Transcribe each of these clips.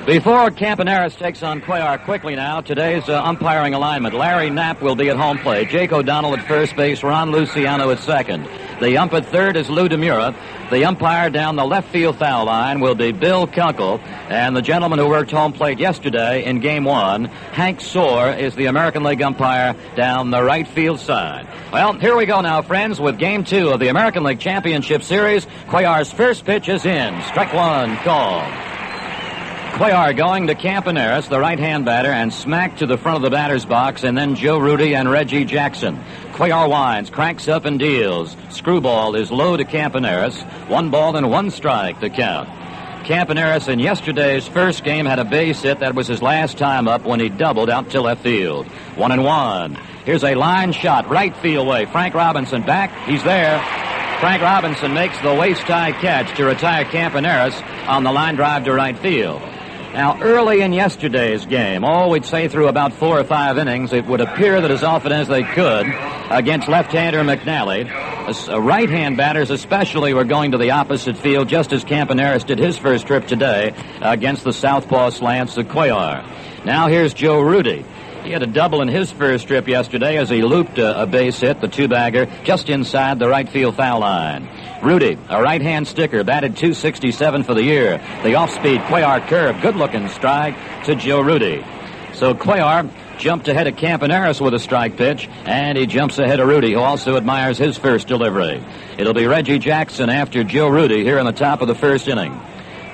Before Campaneris takes on Cuellar quickly now, today's umpiring alignment. Larry Knapp will be at home plate. Jake O'Donnell at first base. Ron Luciano at second. The ump at third is Lou DeMura. The umpire down the left field foul line will be Bill Kunkel. And the gentleman who worked home plate yesterday in Game 1, Hank Soar, is the American League umpire down the right field side. Well, here we go now, friends, with Game 2 of the American League Championship Series. Cuellar's first pitch is in. Strike one called. Cuellar going to Campaneris, the right-hand batter, and smack to the front of the batter's box, and then Joe Rudy and Reggie Jackson. Cuellar winds, cranks up and deals. Screwball is low to Campaneris. 1 ball and 1 strike to count. Campaneris in yesterday's first game had a base hit. That was his last time up when he doubled out to left field. 1-1. Here's a line shot, right field way. Frank Robinson back. He's there. Frank Robinson makes the waist-high catch to retire Campaneris on the line drive to right field. Now, early in yesterday's game, we'd say through about 4 or 5 innings, it would appear that as often as they could against left-hander McNally, right-hand batters especially were going to the opposite field, just as Campaneris did his first trip today against the southpaw slants of Cuellar. Now here's Joe Rudy. He had a double in his first trip yesterday as he looped a base hit, the 2-bagger, just inside the right field foul line. Rudy, a right-hand sticker, batted .267 for the year. The off-speed Cuellar curve, good-looking strike to Joe Rudy. So Cuellar jumped ahead of Campaneris with a strike pitch, and he jumps ahead of Rudy, who also admires his first delivery. It'll be Reggie Jackson after Joe Rudy here in the top of the first inning.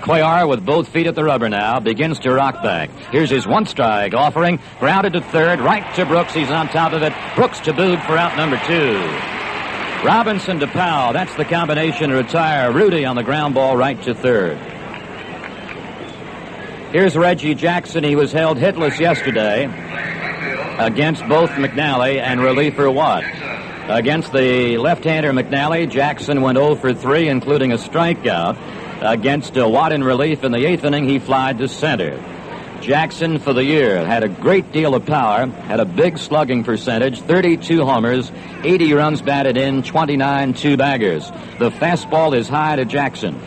Cuellar, with both feet at the rubber now, begins to rock back. Here's his 1-strike offering. Grounded to third, right to Brooks. He's on top of it. Brooks to Boog for out number 2. Robinson to Powell. That's the combination to retire Rudy on the ground ball right to third. Here's Reggie Jackson. He was held hitless yesterday against both McNally and reliever Watt. Against the left-hander McNally, Jackson went 0 for 3, including a strikeout. Against Watt in relief in the 8th inning, he flied to center. Jackson for the year had a great deal of power, had a big slugging percentage, 32 homers, 80 runs batted in, 29 2-baggers. The fastball is high to Jackson.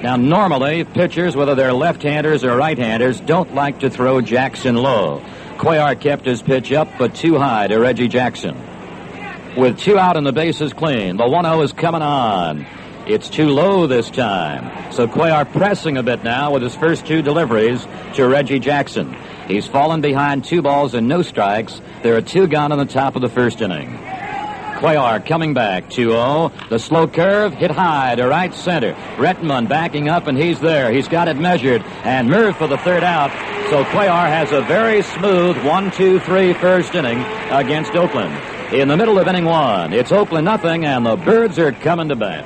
Now, normally, pitchers, whether they're left-handers or right-handers, don't like to throw Jackson low. Cuellar kept his pitch up, but too high to Reggie Jackson. With 2 out and the bases clean, the 1-0 is coming on. It's too low this time. So Cuellar pressing a bit now with his first 2 deliveries to Reggie Jackson. He's fallen behind 2 balls and no strikes. There are 2 gone in the top of the first inning. Cuellar coming back, 2-0. The slow curve hit high to right center. Rettenmund backing up, and he's there. He's got it measured. And Merv for the 3rd out. So Cuellar has a very smooth 1-2-3 first inning against Oakland. In the middle of inning 1, it's Oakland nothing, and the Birds are coming to bat.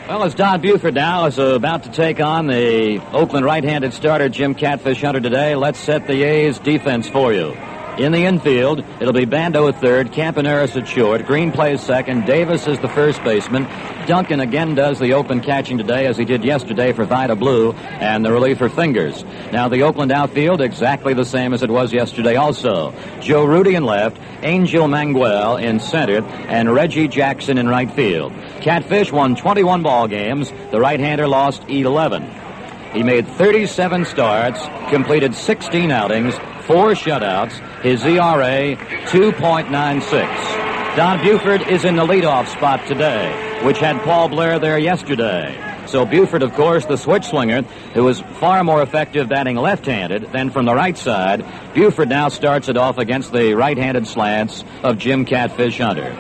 Well, as Don Buford now is about to take on the Oakland right-handed starter Jim Catfish Hunter today, let's set the A's defense for you. In the infield, it'll be Bando at third, Campaneris at short, Green plays second, Davis is the first baseman. Duncan again does the open catching today as he did yesterday for Vida Blue and the reliever Fingers. Now the Oakland outfield exactly the same as it was yesterday also. Joe Rudy in left, Angel Manguel in center, and Reggie Jackson in right field. Catfish won 21 ball games. The right-hander lost 11. He made 37 starts, completed 16 outings, 4 shutouts. His ERA, 2.96. Don Buford is in the leadoff spot today, which had Paul Blair there yesterday. So Buford, of course, the switch swinger, who was far more effective batting left-handed than from the right side. Buford now starts it off against the right-handed slants of Jim Catfish Hunter.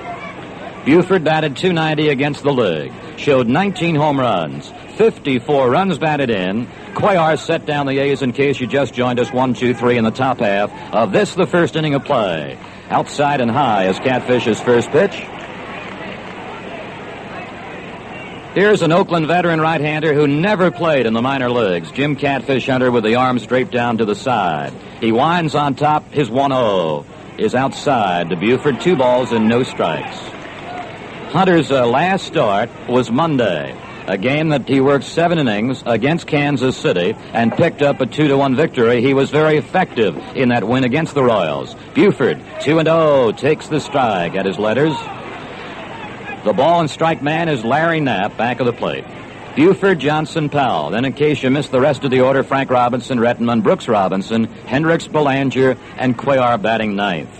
Buford batted .290 against the league, showed 19 home runs, 54 runs batted in. Cuellar set down the A's in case you just joined us, 1-2-3 in the top half of this, the first inning of play. Outside and high is Catfish's first pitch. Here's an Oakland veteran right-hander who never played in the minor leagues. Jim Catfish Hunter with the arm straight down to the side. He winds on top. His 1-0 is outside to Buford. 2 balls and no strikes. Hunter's last start was Monday, a game that he worked 7 innings against Kansas City and picked up a 2-1 victory. He was very effective in that win against the Royals. Buford, 2-0, takes the strike at his letters. The ball and strike man is Larry Knapp, back of the plate. Buford, Johnson, Powell. Then in case you missed the rest of the order, Frank Robinson, Rettenman, Brooks Robinson, Hendricks, Belanger, and Cuellar batting ninth.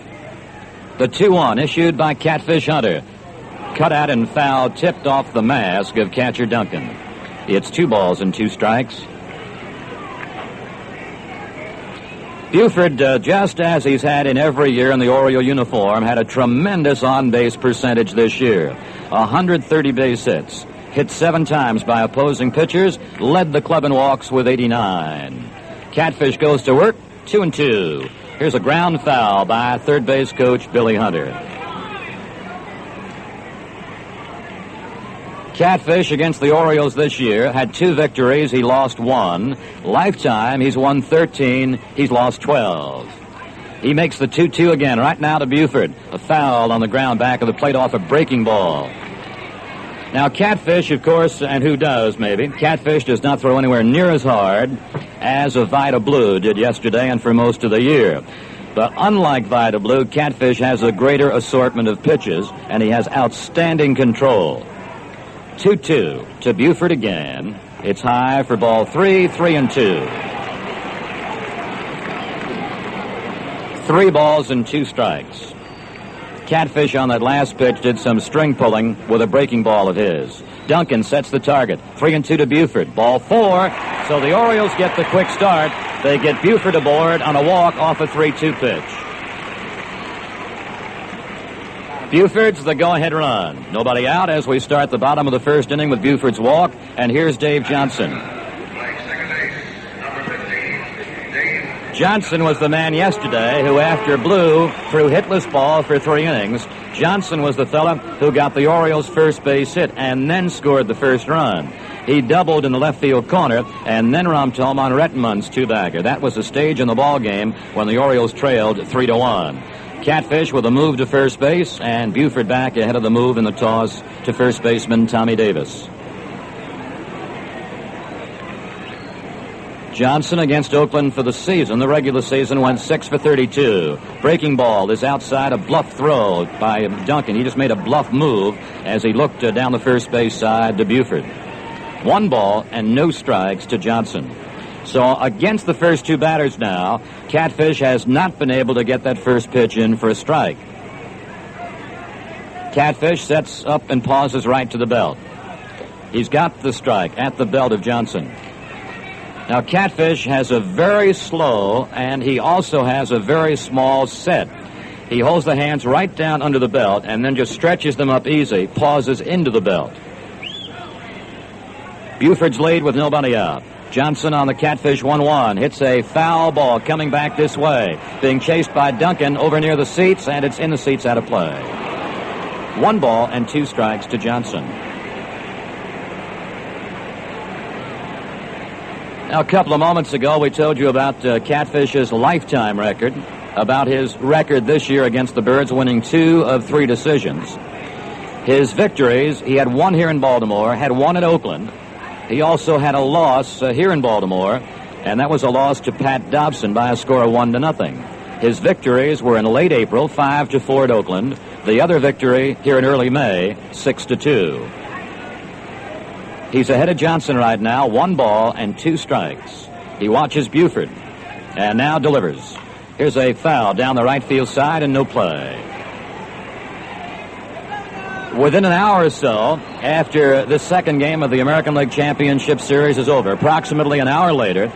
The 2-1 issued by Catfish Hunter. Cut out and foul, tipped off the mask of catcher Duncan. It's 2 balls and 2 strikes. Buford, just as he's had in every year in the Oriole uniform, had a tremendous on-base percentage this year. 130 base hits. Hit 7 times by opposing pitchers. Led the club in walks with 89. Catfish goes to work, 2-2. Here's a ground foul by third base coach Billy Hunter. Catfish against the Orioles this year had 2 victories. He lost 1. Lifetime, he's won 13. He's lost 12. He makes the 2-2 again right now to Buford. A foul on the ground back of the plate off a breaking ball. Now, Catfish, of course, and who does, maybe, Catfish does not throw anywhere near as hard as a Vida Blue did yesterday and for most of the year. But unlike Vida Blue, Catfish has a greater assortment of pitches, and he has outstanding control. 2-2 to Buford again. It's high for ball 3, 3-2. 3 balls and 2 strikes. Catfish on that last pitch did some string pulling with a breaking ball of his. Duncan sets the target. 3-2 to Buford. Ball 4. So the Orioles get the quick start. They get Buford aboard on a walk off a 3-2 pitch. Buford's the go-ahead run. Nobody out as we start the bottom of the first inning with Buford's walk. And here's Dave Johnson. Johnson was the man yesterday who, after Blue threw hitless ball for 3 innings, Johnson was the fella who got the Orioles' first base hit and then scored the first run. He doubled in the left field corner and then romped home on Rettenman's 2-bagger. That was the stage in the ball game when the Orioles trailed 3-1. Catfish with a move to first base, and Buford back ahead of the move in the toss to first baseman Tommy Davis. Johnson against Oakland for the season. The regular season went 6 for 32. Breaking ball is outside, a bluff throw by Duncan. He just made a bluff move as he looked down the first base side to Buford. 1 ball and no strikes to Johnson. So against the first 2 batters now, Catfish has not been able to get that first pitch in for a strike. Catfish sets up and pauses right to the belt. He's got the strike at the belt of Johnson. Now, Catfish has a very slow, and he also has a very small set. He holds the hands right down under the belt and then just stretches them up easy, pauses into the belt. Buford's lead with nobody out. Johnson on the Catfish 1-1. Hits a foul ball coming back this way. Being chased by Duncan over near the seats, and it's in the seats out of play. 1 ball and 2 strikes to Johnson. Now, a couple of moments ago, we told you about Catfish's lifetime record, about his record this year against the Birds, winning 2 of 3 decisions. His victories, he had 1 here in Baltimore, had 1 at Oakland. He also had a loss here in Baltimore, and that was a loss to Pat Dobson by a score of 1-0. His victories were in late April, 5-4 at Oakland. The other victory here in early May, 6-2. He's ahead of Johnson right now, 1 ball and 2 strikes. He watches Buford and now delivers. Here's a foul down the right field side and no play. Within an hour or so after the second game of the American League Championship Series is over, approximately an hour later,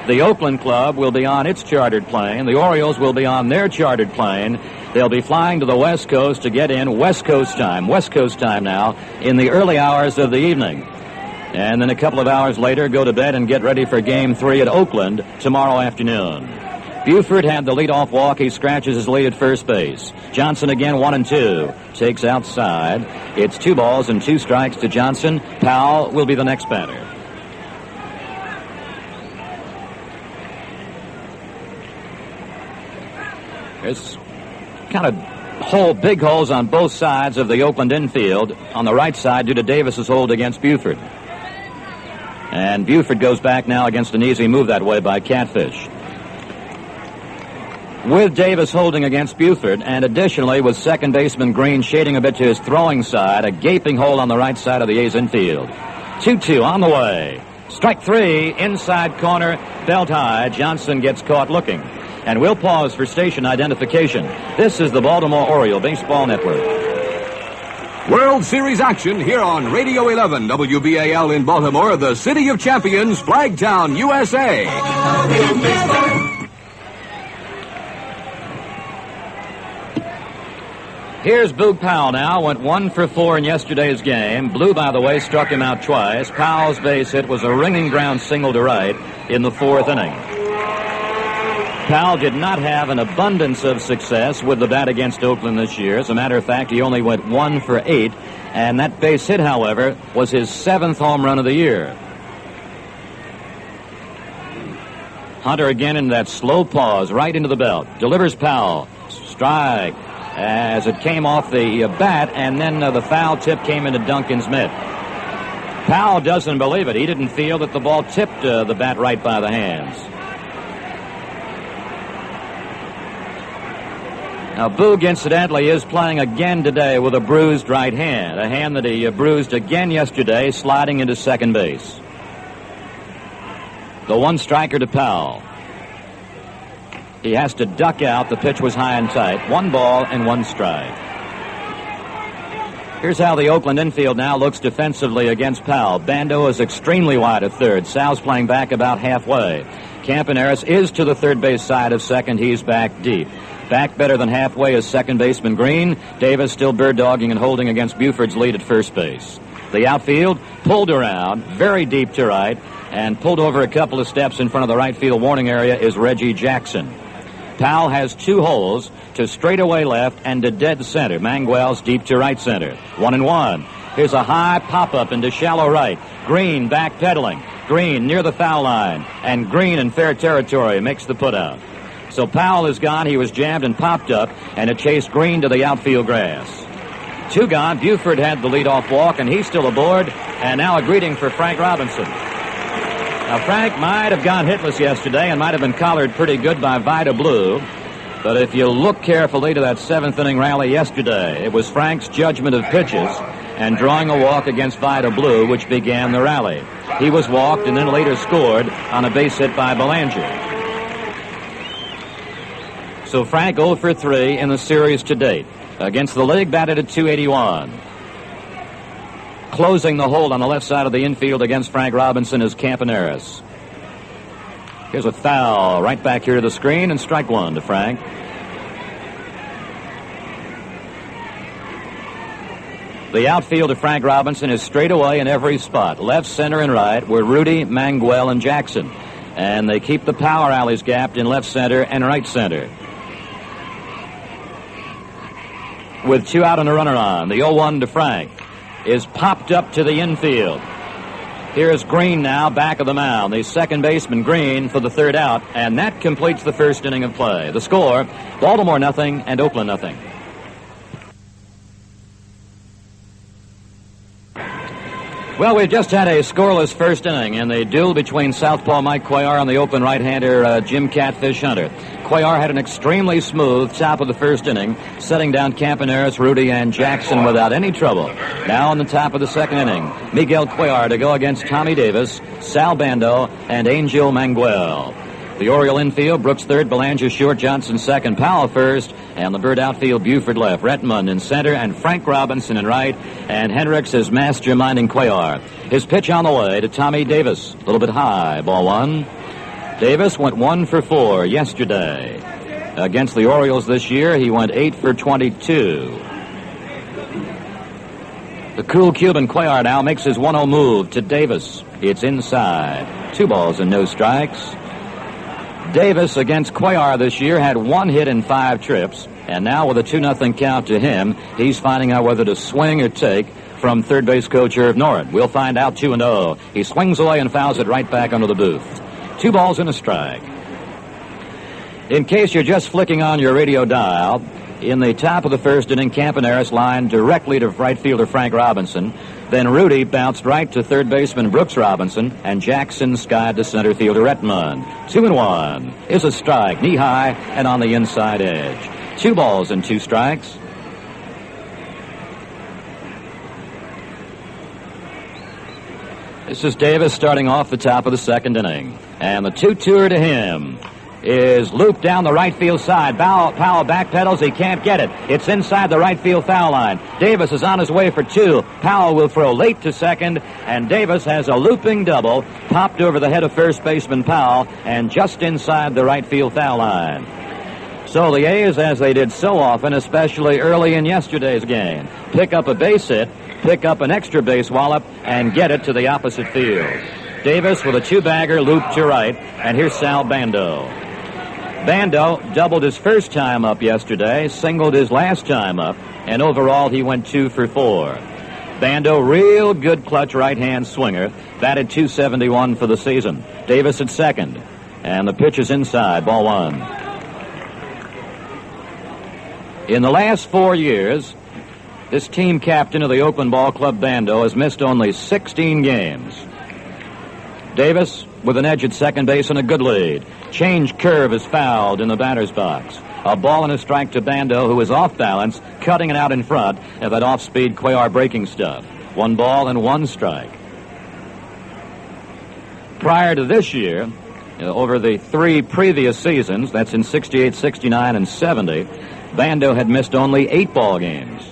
the Oakland club will be on its chartered plane. The Orioles will be on their chartered plane. They'll be flying to the West Coast to get in West Coast time now, in the early hours of the evening. And then a couple of hours later, go to bed and get ready for Game 3 at Oakland tomorrow afternoon. Buford had the leadoff walk. He scratches his lead at first base. Johnson again, 1-2. Takes outside. It's 2 balls and 2 strikes to Johnson. Powell will be the next batter. There's kind of big holes on both sides of the Oakland infield. On the right side due to Davis's hold against Buford. And Buford goes back now against an easy move that way by Catfish. with Davis holding against Buford, and additionally with second baseman Green shading a bit to his throwing side, a gaping hole on the right side of the A's infield. 2-2 on the way. Strike three, inside corner, belt high. Johnson gets caught looking. And we'll pause for station identification. This is the Baltimore Oriole Baseball Network. World Series action here on Radio 11 WBAL in Baltimore, the city of champions, Flagtown, USA. Here's Boog Powell now. Went 1 for 4 in yesterday's game. Blue, by the way, struck him out twice. Powell's base hit was a ringing ground single to right in the 4th inning. Powell did not have an abundance of success with the bat against Oakland this year. As a matter of fact, he only went 1 for 8. And that base hit, however, was his 7th home run of the year. Hunter again in that slow pause right into the belt. Delivers Powell. Strike. As it came off the bat, and then the foul tip came into Duncan's mitt. Powell doesn't believe it. He didn't feel that the ball tipped the bat right by the hands. Now, Boog, incidentally, is playing again today with a bruised right hand, a hand that he bruised again yesterday, sliding into second base. The one striker to Powell. He has to duck out. The pitch was high and tight. 1 ball and 1 strike. Here's how the Oakland infield now looks defensively against Powell. Bando is extremely wide at third. Sal's playing back about halfway. Campaneris is to the third base side of second. He's back deep. Back better than halfway is second baseman Green. Davis still bird-dogging and holding against Buford's lead at first base. The outfield pulled around, very deep to right, and pulled over a couple of steps in front of the right field warning area is Reggie Jackson. Powell has 2 holes, to straightaway left and to dead center. Manguel's deep to right center. 1-1. Here's a high pop-up into shallow right. Green backpedaling. Green near the foul line. And Green in fair territory makes the putout. So Powell is gone. He was jammed and popped up, and it chased Green to the outfield grass. 2 gone. Buford had the leadoff walk, and he's still aboard. And now a greeting for Frank Robinson. Now, Frank might have gone hitless yesterday and might have been collared pretty good by Vida Blue. But if you look carefully to that 7th inning rally yesterday, it was Frank's judgment of pitches and drawing a walk against Vida Blue which began the rally. He was walked and then later scored on a base hit by Belanger. So Frank 0 for 3 in the series to date. Against the league, batted at .281. Closing the hold on the left side of the infield against Frank Robinson is Campaneris. Here's a foul right back here to the screen, and strike 1 to Frank. The outfield of Frank Robinson is straight away in every spot. Left, center, and right were Rudy, Manguel, and Jackson. And they keep the power alleys gapped in left center and right center. With 2 out and a runner on, the 0-1 to Frank is popped up to the infield. Here's Green now, back of the mound. The second baseman, Green, for the 3rd out, and that completes the 1st inning of play. The score, Baltimore 0 and Oakland 0. Well, we've just had a scoreless 1st inning in the duel between southpaw Mike Cuellar and the Oakland right-hander Jim Catfish Hunter. Cuellar had an extremely smooth top of the 1st inning, setting down Campaneris, Rudy, and Jackson without any trouble. Now on the top of the 2nd inning, Miguel Cuellar to go against Tommy Davis, Sal Bando, and Angel Manguel. The Oriole infield, Brooks 3rd, Belanger short, Johnson 2nd, Powell 1st, and the Bird outfield, Buford left, Retmund in center, and Frank Robinson in right, and Hendricks is masterminding Cuellar. His pitch on the way to Tommy Davis, a little bit high, ball 1. Davis went 1 for 4 yesterday. Against the Orioles this year, he went 8 for 22. The cool Cuban Cuellar now makes his 1-0 move to Davis. It's inside. 2 balls and no strikes. Davis against Cuellar this year had 1 hit in 5 trips, and now with a 2-0 count to him, he's finding out whether to swing or take from third base coach Irv Noren. We'll find out 2-0. He swings away and fouls it right back under the booth. 2 balls and a strike. In case you're just flicking on your radio dial, in the top of the 1st inning, Campaneris lined directly to right fielder Frank Robinson, Then Rudy bounced right to third baseman Brooks Robinson, and Jackson skied to center fielder Retmund. 2-1 is a strike, knee high and on the inside edge. 2 balls and 2 strikes. This is Davis starting off the top of the second inning. And the 2-2er to him is looped down the right field side. Powell backpedals. He can't get it. It's inside the right field foul line. Davis is on his way for 2. Powell will throw late to second, and Davis has a looping double popped over the head of first baseman Powell and just inside the right field foul line. So the A's, as they did so often, especially early in yesterday's game, pick up a base hit, pick up an extra base wallop, and get it to the opposite field. Davis with a 2-bagger looped to right, and here's Sal Bando. Bando doubled his first time up yesterday, singled his last time up, and overall he went 2 for 4. Bando, real good clutch right-hand swinger, batted .271 for the season. Davis at second, and the pitch is inside, ball 1. In the last 4 years, this team captain of the Oakland Ball Club, Bando, has missed only 16 games. Davis with an edge at second base and a good lead. Change curve is fouled in the batter's box. A ball and a strike to Bando, who is off balance, cutting it out in front of that off-speed Cuellar breaking stuff. 1 ball and 1 strike. Prior to this year, over the 3 previous seasons, that's in 68, 69, and 70, Bando had missed only 8 ball games.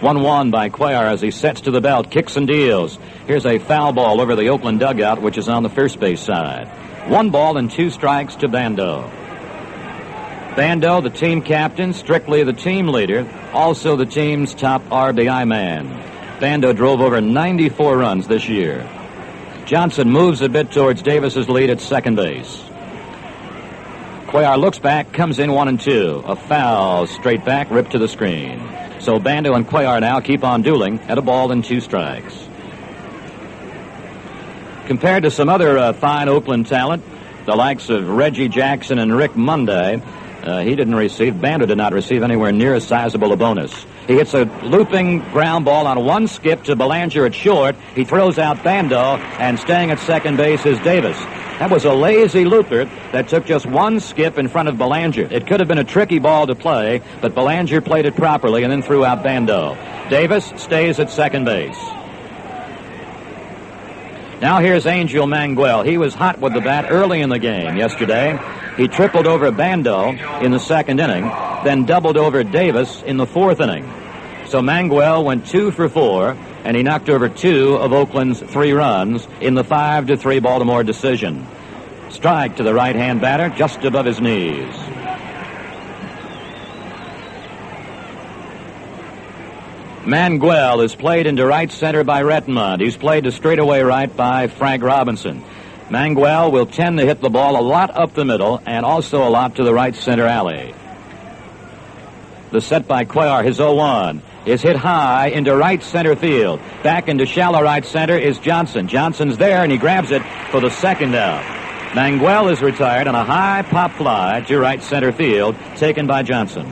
1-1 by Cuellar as he sets to the belt, kicks and deals. Here's a foul ball over the Oakland dugout, which is on the first base side. 1 ball and 2 strikes to Bando. Bando, the team captain, strictly the team leader, also the team's top RBI man. Bando drove over 94 runs this year. Johnson moves a bit towards Davis's lead at second base. Cuellar looks back, comes in 1-2. A foul, straight back, ripped to the screen. So Bando and Cuellar now keep on dueling at 1 ball and 2 strikes. Compared to some other fine Oakland talent, the likes of Reggie Jackson and Rick Monday, Bando did not receive anywhere near as sizable a bonus. He hits a looping ground ball on 1 skip to Belanger at short. He throws out Bando, and staying at second base is Davis. That was a lazy looper that took just 1 skip in front of Belanger. It could have been a tricky ball to play, but Belanger played it properly and then threw out Bando. Davis stays at second base. Now here's Angel Manguel. He was hot with the bat early in the game yesterday. He tripled over Bando in the second inning, then doubled over Davis in the 4th inning. So Manguel went 2 for 4, and he knocked over 2 of Oakland's 3 runs in the 5-3 Baltimore decision. Strike to the right-hand batter just above his knees. Manguel is played into right center by Retmund. He's played to straightaway right by Frank Robinson. Manguel will tend to hit the ball a lot up the middle and also a lot to the right center alley. The set by Cuellar, his 0-1, is hit high into right center field. Back into shallow right center is Johnson. Johnson's there, and he grabs it for the second out. Manguel is retired on a high pop fly to right center field, taken by Johnson.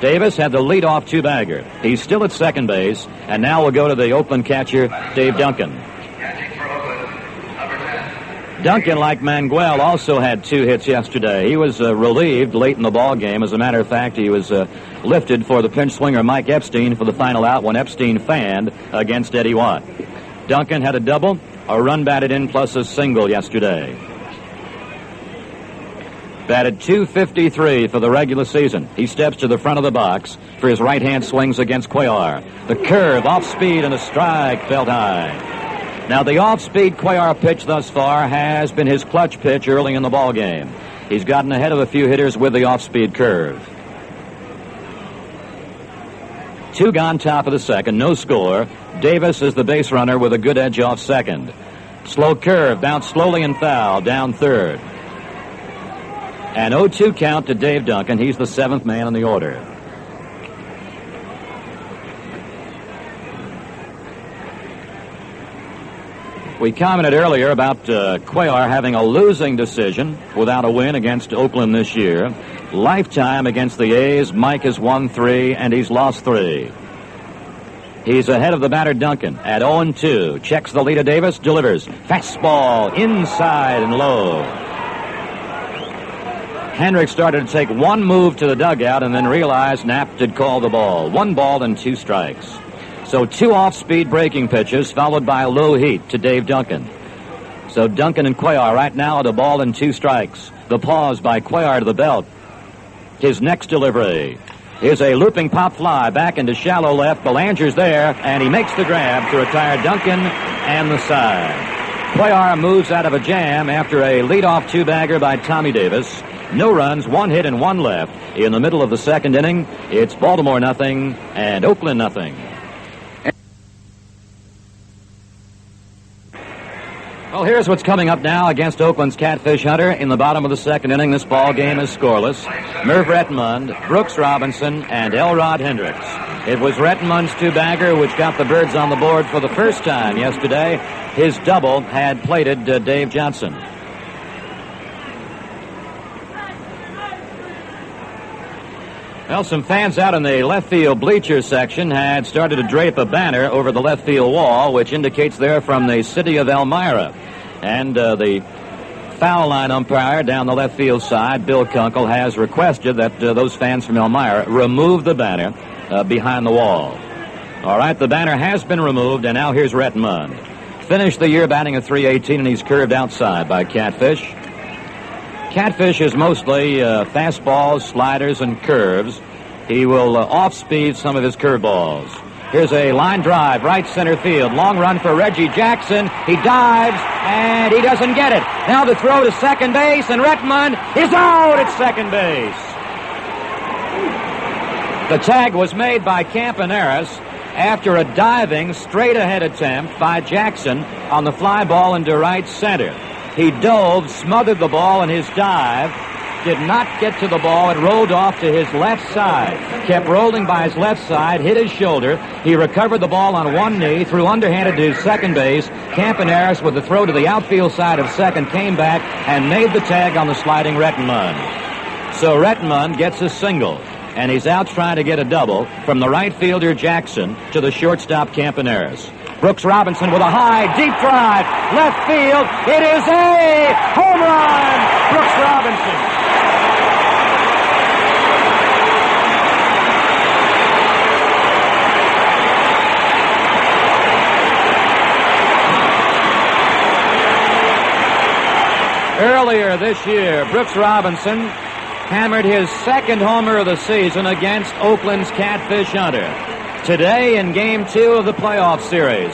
Davis had the leadoff 2-bagger. He's still at second base, and now we'll go to the Oakland catcher, Dave Duncan. Duncan, like Manguel, also had 2 hits yesterday. He was relieved late in the ball game. As a matter of fact, he was lifted for the pinch swinger Mike Epstein for the final out when Epstein fanned against Eddie Watt. Duncan had a double, a run batted in plus a single yesterday. Batted .253 for the regular season. He steps to the front of the box for his right-hand swings against Cuellar. The curve, off speed, and a strike felt high. Now, the off-speed Cuellar pitch thus far has been his clutch pitch early in the ball game. He's gotten ahead of a few hitters with the off-speed curve. 2 gone, top of the second, no score. Davis is the base runner with a good edge off second. Slow curve, bounced slowly and foul, down third. An 0-2 count to Dave Duncan. He's the 7th man in the order. We commented earlier about Cuellar having a losing decision without a win against Oakland this year. Lifetime against the A's, Mike has won 3, and he's lost 3. He's ahead of the batter Duncan at 0-2. Checks the lead of Davis, delivers. Fastball inside and low. Hendricks started to take one move to the dugout and then realized Knapp did call the ball. 1 ball and 2 strikes. So 2 off-speed breaking pitches followed by low heat to Dave Duncan. So Duncan and Cuellar right now at 1 ball and 2 strikes. The pause by Cuellar to the belt. His next delivery is a looping pop fly back into shallow left. Belanger's there, and he makes the grab to retire Duncan and the side. Cuellar moves out of a jam after a leadoff 2-bagger by Tommy Davis. No runs, 1 hit and 1 left. In the middle of the second inning, it's Baltimore nothing and Oakland nothing. Well, here's what's coming up now against Oakland's Catfish Hunter. In the bottom of the second inning, this ball game is scoreless. Merv Rettenmund, Brooks Robinson, and Elrod Hendricks. It was Rettenmund's 2-bagger which got the Birds on the board for the first time yesterday. His double had plated Dave Johnson. Well, some fans out in the left field bleacher section had started to drape a banner over the left field wall, which indicates they're from the city of Elmira. And the foul line umpire down the left field side, Bill Kunkel, has requested that those fans from Elmira remove the banner behind the wall. All right, the banner has been removed, and now here's Rettenmund. Finished the year batting a .318, and he's curved outside by Catfish. Catfish is mostly fastballs, sliders, and curves. He will off-speed some of his curveballs. Here's a line drive, right center field. Long run for Reggie Jackson. He dives, and he doesn't get it. Now the throw to second base, and Rettenmund is out at second base. The tag was made by Campaneris after a diving straight-ahead attempt by Jackson on the fly ball into right center. He dove, smothered the ball in his dive, did not get to the ball. It rolled off to his left side. Kept rolling by his left side, hit his shoulder. He recovered the ball on one knee, threw underhanded to second base. Campaneris, with the throw to the outfield side of second, came back and made the tag on the sliding Rettenmund. So Rettenmund gets a single, and he's out trying to get a double from the right fielder Jackson to the shortstop Campaneris. Brooks Robinson with a high, deep drive, left field. It is a home run! Brooks Robinson. Earlier this year, Brooks Robinson hammered his second homer of the season against Oakland's Catfish Hunter. Today, in Game 2 of the playoff series,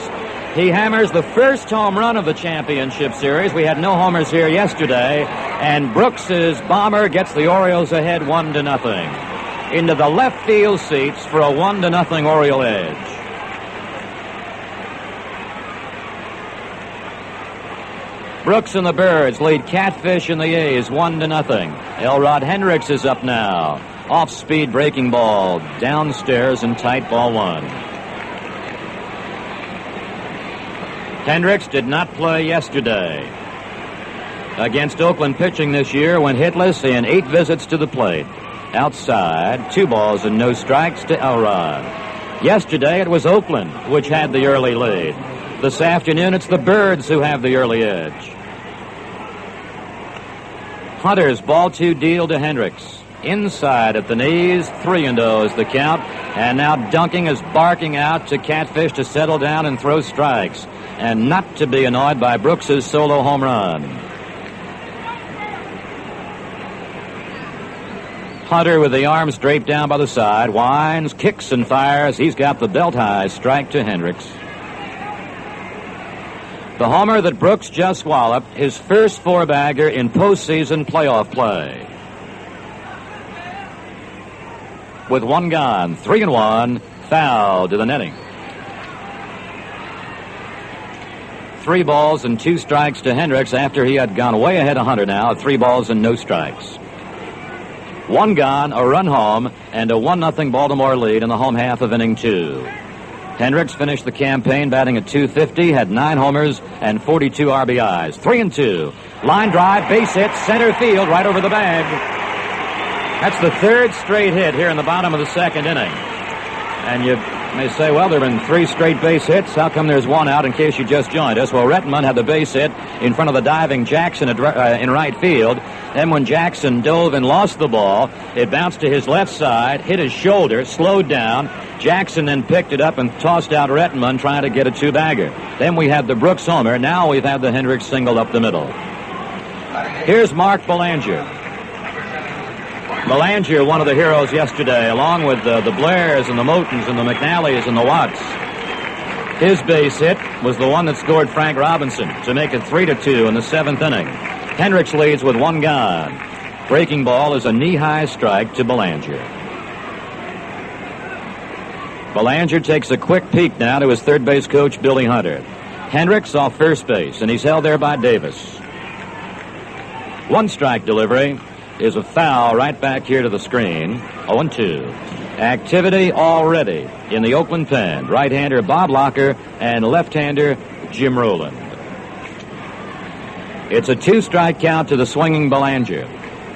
he hammers the first home run of the championship series. We had no homers here yesterday, and Brooks's bomber gets the Orioles ahead 1-0 into the left field seats for a 1-0 Oriole edge. Brooks and the Birds lead Catfish and the A's 1-0. Elrod Hendricks is up now. Off-speed breaking ball downstairs and tight, ball 1. Hendricks did not play yesterday. Against Oakland pitching this year, went hitless in 8 visits to the plate. Outside, 2 balls and no strikes to Elrod. Yesterday it was Oakland which had the early lead. This afternoon it's the Birds who have the early edge. Hunter's ball 2 deal to Hendricks. Inside at the knees, 3-0 is the count. And now Dunking is barking out to Catfish to settle down and throw strikes, and not to be annoyed by Brooks's solo home run. Hunter with the arms draped down by the side, winds, kicks, and fires. He's got the belt-high strike to Hendricks. The homer that Brooks just walloped, his first 4-bagger in postseason playoff play. With 1 gone, 3-1, foul to the netting. 3 balls and 2 strikes to Hendricks after he had gone way ahead of Hunter now, 3 balls and no strikes. 1 gone, a run home, and a 1-0 Baltimore lead in the home half of inning 2. Hendricks finished the campaign batting at .250, had 9 homers and 42 RBIs. 3-2. Line drive, base hit, center field, right over the bag. That's the 3rd straight hit here in the bottom of the second inning. And you You may say, well, there have been 3 straight base hits. How come there's 1 out in case you just joined us? Well, Rettenmund had the base hit in front of the diving Jackson in right field. Then when Jackson dove and lost the ball, it bounced to his left side, hit his shoulder, slowed down. Jackson then picked it up and tossed out Rettenmund trying to get a 2-bagger. Then we had the Brooks homer. Now we've had the Hendricks single up the middle. Here's Mark Belanger. Belanger, one of the heroes yesterday, along with the Blairs and the Motons and the McNallys and the Watts. His base hit was the one that scored Frank Robinson to make it 3-2 in the 7th inning. Hendricks leads with 1 gone. Breaking ball is a knee-high strike to Belanger. Belanger takes a quick peek now to his third base coach, Billy Hunter. Hendricks off first base, and he's held there by Davis. 1 strike delivery is a foul right back here to the screen. 0-2. Activity already in the Oakland pen. Right-hander Bob Locker and left-hander Jim Rowland. It's a 2-strike count to the swinging Belanger.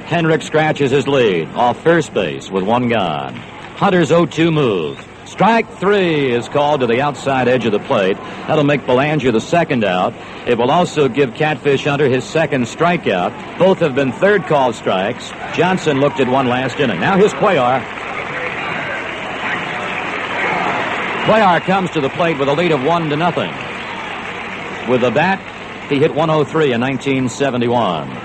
Hendricks scratches his lead off first base with 1 gone. Hunter's 0-2 move. Strike 3 is called to the outside edge of the plate. That'll make Belanger the 2nd out. It will also give Catfish Hunter his 2nd strikeout. Both have been 3rd called strikes. Johnson looked at 1 last inning. Now here's Cuellar. Cuellar comes to the plate with a lead of 1-0. With the bat, he hit 103 in 1971.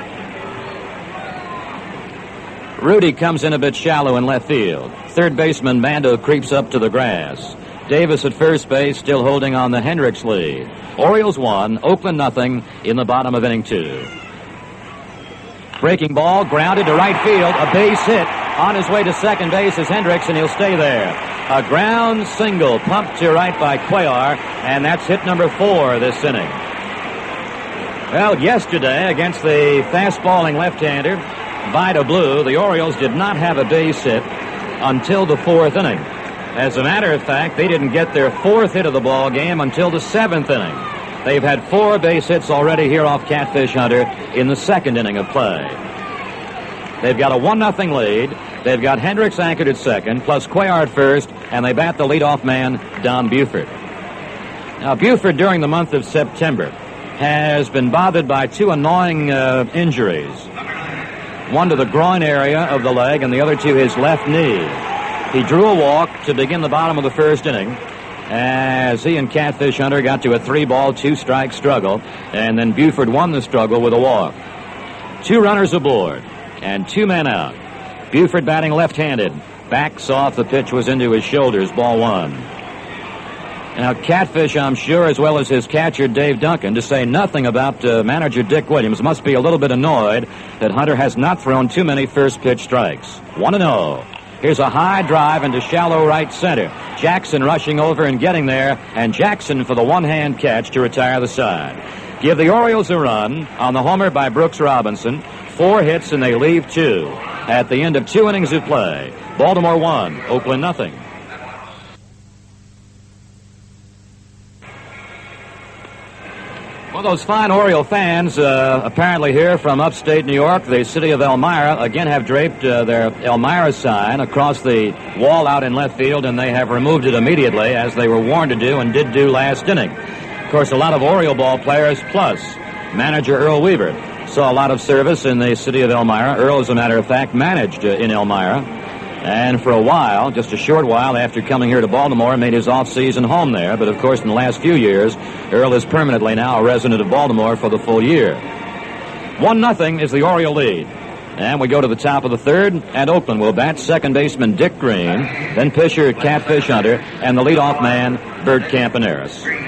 Rudy comes in a bit shallow in left field. Third baseman Mando creeps up to the grass. Davis at first base still holding on the Hendricks lead. Orioles 1, Oakland nothing in the bottom of inning 2. Breaking ball, grounded to right field, a base hit. On his way to second base is Hendricks, and he'll stay there. A ground single pumped to right by Cuellar, and that's hit number 4 this inning. Well, yesterday against the fast-balling left-hander, Vida Blue, the Orioles did not have a base hit until the 4th inning. As a matter of fact, they didn't get their 4th hit of the ball game until the 7th inning. They've had 4 base hits already here off Catfish Hunter in the 2nd inning of play. They've got a 1-0 lead. They've got Hendricks anchored at second, plus Cuellar at first, and they bat the leadoff man, Don Buford. Now, Buford, during the month of September, has been bothered by 2 annoying injuries. One to the groin area of the leg and the other to his left knee. He drew a walk to begin the bottom of the 1st inning as he and Catfish Hunter got to a 3-ball, 2-strike struggle, and then Buford won the struggle with a walk. 2 runners aboard and 2 men out. Buford batting left-handed. Backs off, the pitch was into his shoulders, ball 1. Now, Catfish, I'm sure, as well as his catcher, Dave Duncan, to say nothing about manager Dick Williams, must be a little bit annoyed that Hunter has not thrown too many first-pitch strikes. 1-0. Here's a high drive into shallow right center. Jackson rushing over and getting there, and Jackson for the one-hand catch to retire the side. Give the Orioles a run on the homer by Brooks Robinson. 4 hits, and they leave 2. At the end of 2 innings of play, Baltimore 1, Oakland nothing. Well, those fine Oriole fans, apparently here from upstate New York, the city of Elmira, again have draped their Elmira sign across the wall out in left field, and they have removed it immediately, as they were warned to do and did do last inning. Of course, a lot of Oriole ball players, plus manager Earl Weaver, saw a lot of service in the city of Elmira. Earl, as a matter of fact, managed in Elmira. And for a while, just a short while after coming here to Baltimore, made his off-season home there. But, of course, in the last few years, Earl is permanently now a resident of Baltimore for the full year. 1-0 is the Oriole lead. And we go to the top of the 3rd, and Oakland will bat second baseman Dick Green, then pitcher Catfish Hunter, and the leadoff man, Bert Campaneris.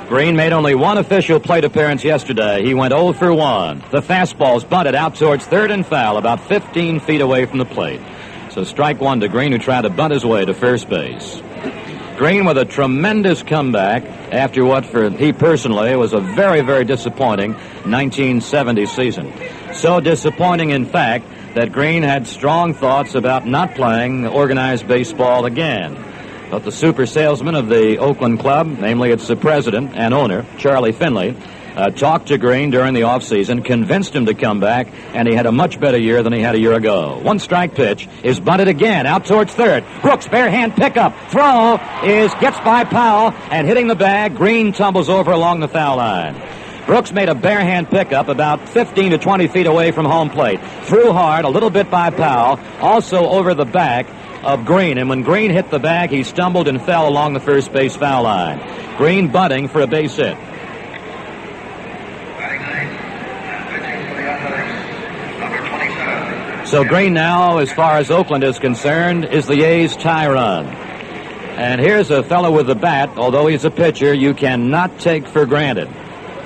Green made only 1 official plate appearance yesterday. He went 0 for 1. The fastball's bunted out towards third and foul, about 15 feet away from the plate. So strike 1 to Green, who tried to bunt his way to first base. Green with a tremendous comeback after what for he personally was a very, very disappointing 1970 season. So disappointing, in fact, that Green had strong thoughts about not playing organized baseball again. But the super salesman of the Oakland club, namely its president and owner, Charlie Finley, talked to Green during the offseason, convinced him to come back, and he had a much better year than he had a year ago. One strike pitch is bunted again out towards third. Brooks, bare hand pickup. Throw gets by Powell, and hitting the bag, Green tumbles over along the foul line. Brooks made a bare hand pickup about 15 to 20 feet away from home plate. Threw hard, a little bit by Powell, also over the back of Green, and when Green hit the bag, he stumbled and fell along the first base foul line. Green bunting for a base hit. So Green now, as far as Oakland is concerned, is the A's tie run. And here's a fellow with the bat, although he's a pitcher, you cannot take for granted.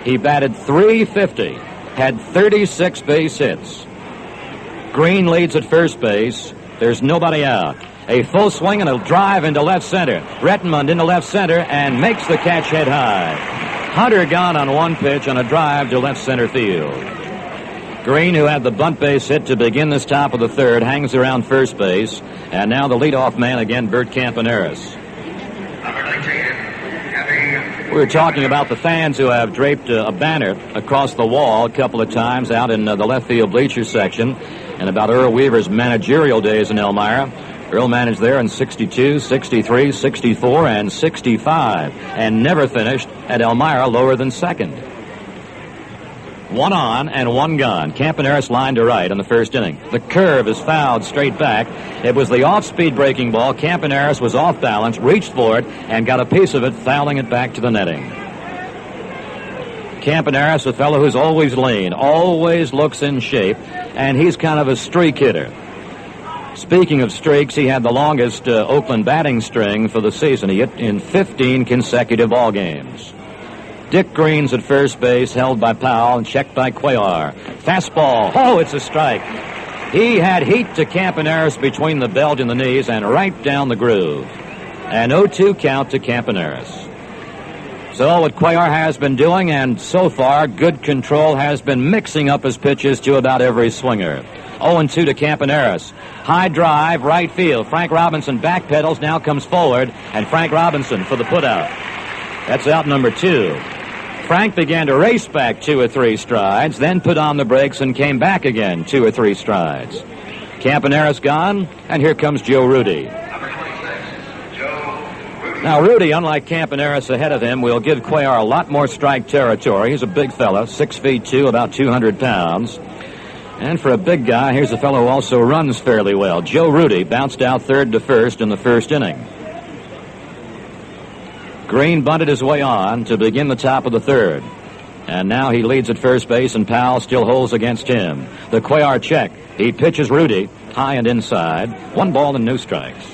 He batted .350, had 36 base hits. Green leads at first base. There's nobody out. A full swing and a drive into left center. Rettenmund into left center and makes the catch head high. Hunter gone on one pitch on a drive to left center field. Green, who had the bunt base hit to begin this top of the third, hangs around first base. And now the leadoff man again, Bert Campaneris. We were talking about the fans who have draped a banner across the wall a couple of times out in the left field bleacher section, and about Earl Weaver's managerial days in Elmira. Earl managed there in 62, 63, 64, and 65, and never finished at Elmira lower than second. One on and one gone. Campaneris line to right in the first inning. The curve is fouled straight back. It was the off-speed breaking ball. Campaneris was off balance, reached for it, and got a piece of it, fouling it back to the netting. Campaneris, a fellow who's always lean, always looks in shape, and he's kind of a streak hitter. Speaking of streaks, he had the longest Oakland batting string for the season. He hit in 15 consecutive ball games. Dick Green's at first base, held by Powell and checked by Cuellar. Fastball. Oh, it's a strike. He had heat to Campaneris between the belt and the knees and right down the groove. An 0-2 count to Campaneris. So what Cuellar has been doing, and so far good control, has been mixing up his pitches to about every swinger. 0-2 to Campaneris. High drive, right field. Frank Robinson backpedals, now comes forward, and Frank Robinson for the putout. That's out number 2. Frank began to race back 2 or 3 strides, then put on the brakes and came back again 2 or 3 strides. Campaneris gone, and here comes Joe Rudy. Now, Rudy, unlike Campaneris ahead of him, will give Cuellar a lot more strike territory. He's a big fella, 6'2", about 200 pounds. And for a big guy, here's a fellow who also runs fairly well. Joe Rudy bounced out third to first in the first inning. Green bunted his way on to begin the top of the third. And now he leads at first base, and Powell still holds against him. The Cuellar check. He pitches Rudy high and inside. 1 ball and no strikes.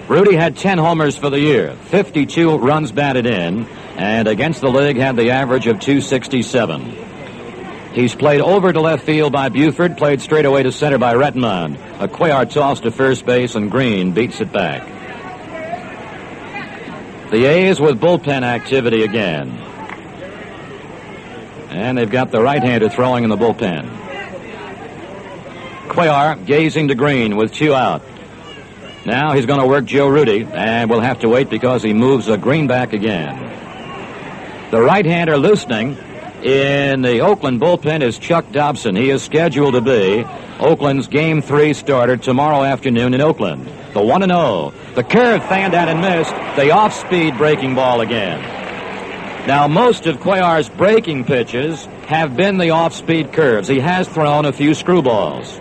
Rudy had 10 homers for the year, 52 runs batted in, and against the league had the average of .267. He's played over to left field by Buford, played straight away to center by Rettenmund. A Cuellar toss to first base, and Green beats it back. The A's with bullpen activity again. And they've got the right-hander throwing in the bullpen. Cuellar gazing to Green with 2 out. Now he's going to work Joe Rudy, and we'll have to wait because he moves Green back again. The right-hander loosening in the Oakland bullpen is Chuck Dobson. He is scheduled to be Oakland's Game 3 starter tomorrow afternoon in Oakland. The 1-0. The curve fanned out and missed. The off-speed breaking ball again. Now, most of Cuellar's breaking pitches have been the off-speed curves. He has thrown a few screwballs.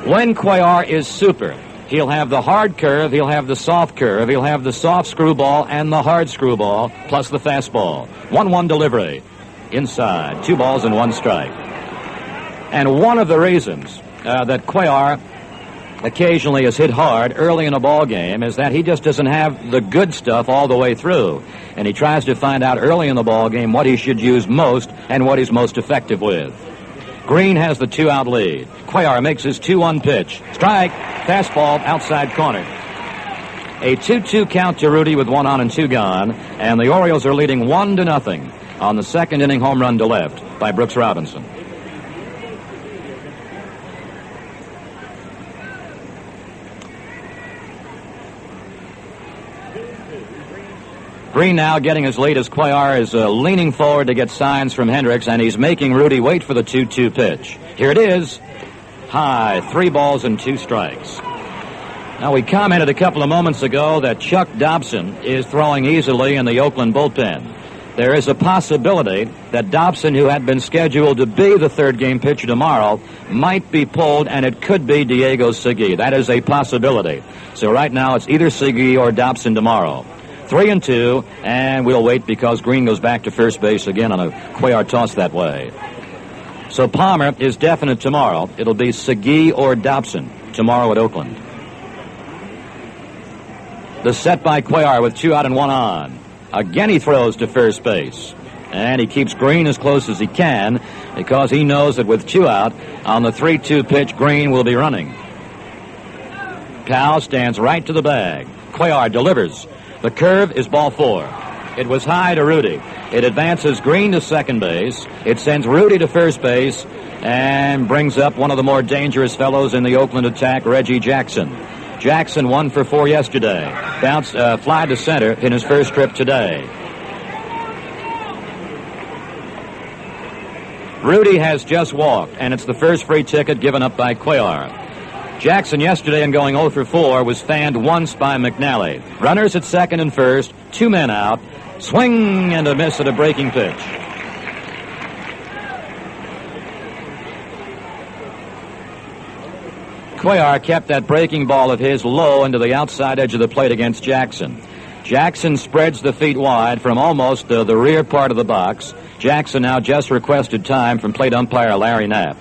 When Cuellar is super, he'll have the hard curve, he'll have the soft curve, he'll have the soft screwball and the hard screwball, plus the fastball. 1-1 delivery. Inside. 2 balls and 1 strike. And one of the reasons that Cuellar occasionally is hit hard early in a ball game is that he just doesn't have the good stuff all the way through. And he tries to find out early in the ball game what he should use most and what he's most effective with. Green has the 2-out lead. Cuellar makes his 2-1 pitch. Strike. Fastball outside corner. A 2-2 count to Rudy with 1 on and 2 gone. And the Orioles are leading 1-0 on the second inning home run to left by Brooks Robinson. Green now getting his lead as Cuellar is leaning forward to get signs from Hendricks, and he's making Rudy wait for the 2-2 pitch. Here it is. High, 3 balls and 2 strikes. Now, we commented a couple of moments ago that Chuck Dobson is throwing easily in the Oakland bullpen. There is a possibility that Dobson, who had been scheduled to be the third game pitcher tomorrow, might be pulled, and it could be Diego Segui. That is a possibility. So right now it's either Segui or Dobson tomorrow. 3-2, and we'll wait because Green goes back to first base again on a Cuellar toss that way. So Palmer is definite tomorrow. It'll be Segui or Dobson tomorrow at Oakland. The set by Cuellar with 2 out and 1 on. Again he throws to first base. And he keeps Green as close as he can because he knows that with 2 out on the 3-2 pitch, Green will be running. Powell stands right to the bag. Cuellar delivers. The curve is ball 4. It was high to Rudy. It advances Green to second base. It sends Rudy to first base and brings up one of the more dangerous fellows in the Oakland attack, Reggie Jackson. Jackson 1 for 4 yesterday. Fly to center in his first trip today. Rudy has just walked, and it's the first free ticket given up by Cuellar. Jackson yesterday in going 0 for 4 was fanned once by McNally. Runners at second and first, 2 men out. Swing and a miss at a breaking pitch. Cuellar kept that breaking ball of his low into the outside edge of the plate against Jackson. Jackson spreads the feet wide from almost the rear part of the box. Jackson now just requested time from plate umpire Larry Knapp.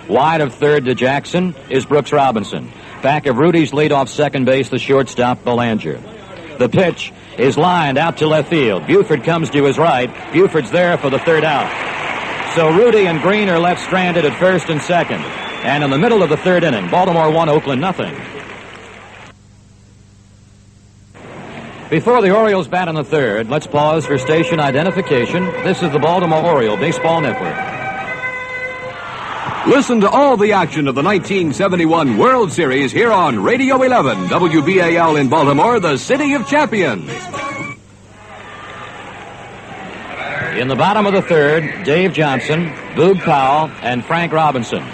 Wide of third to Jackson is Brooks Robinson. Back of Rudy's leadoff second base, the shortstop Belanger. The pitch is lined out to left field. Buford comes to his right. Buford's there for the third out. So Rudy and Green are left stranded at first and second. And in the middle of the third inning, Baltimore 1, Oakland nothing. Before the Orioles bat in the third, let's pause for station identification. This is the Baltimore Oriole Baseball Network. Listen to all the action of the 1971 World Series here on Radio 11, WBAL in Baltimore, the City of Champions. In the bottom of the third, Dave Johnson, Boog Powell, and Frank Robinson.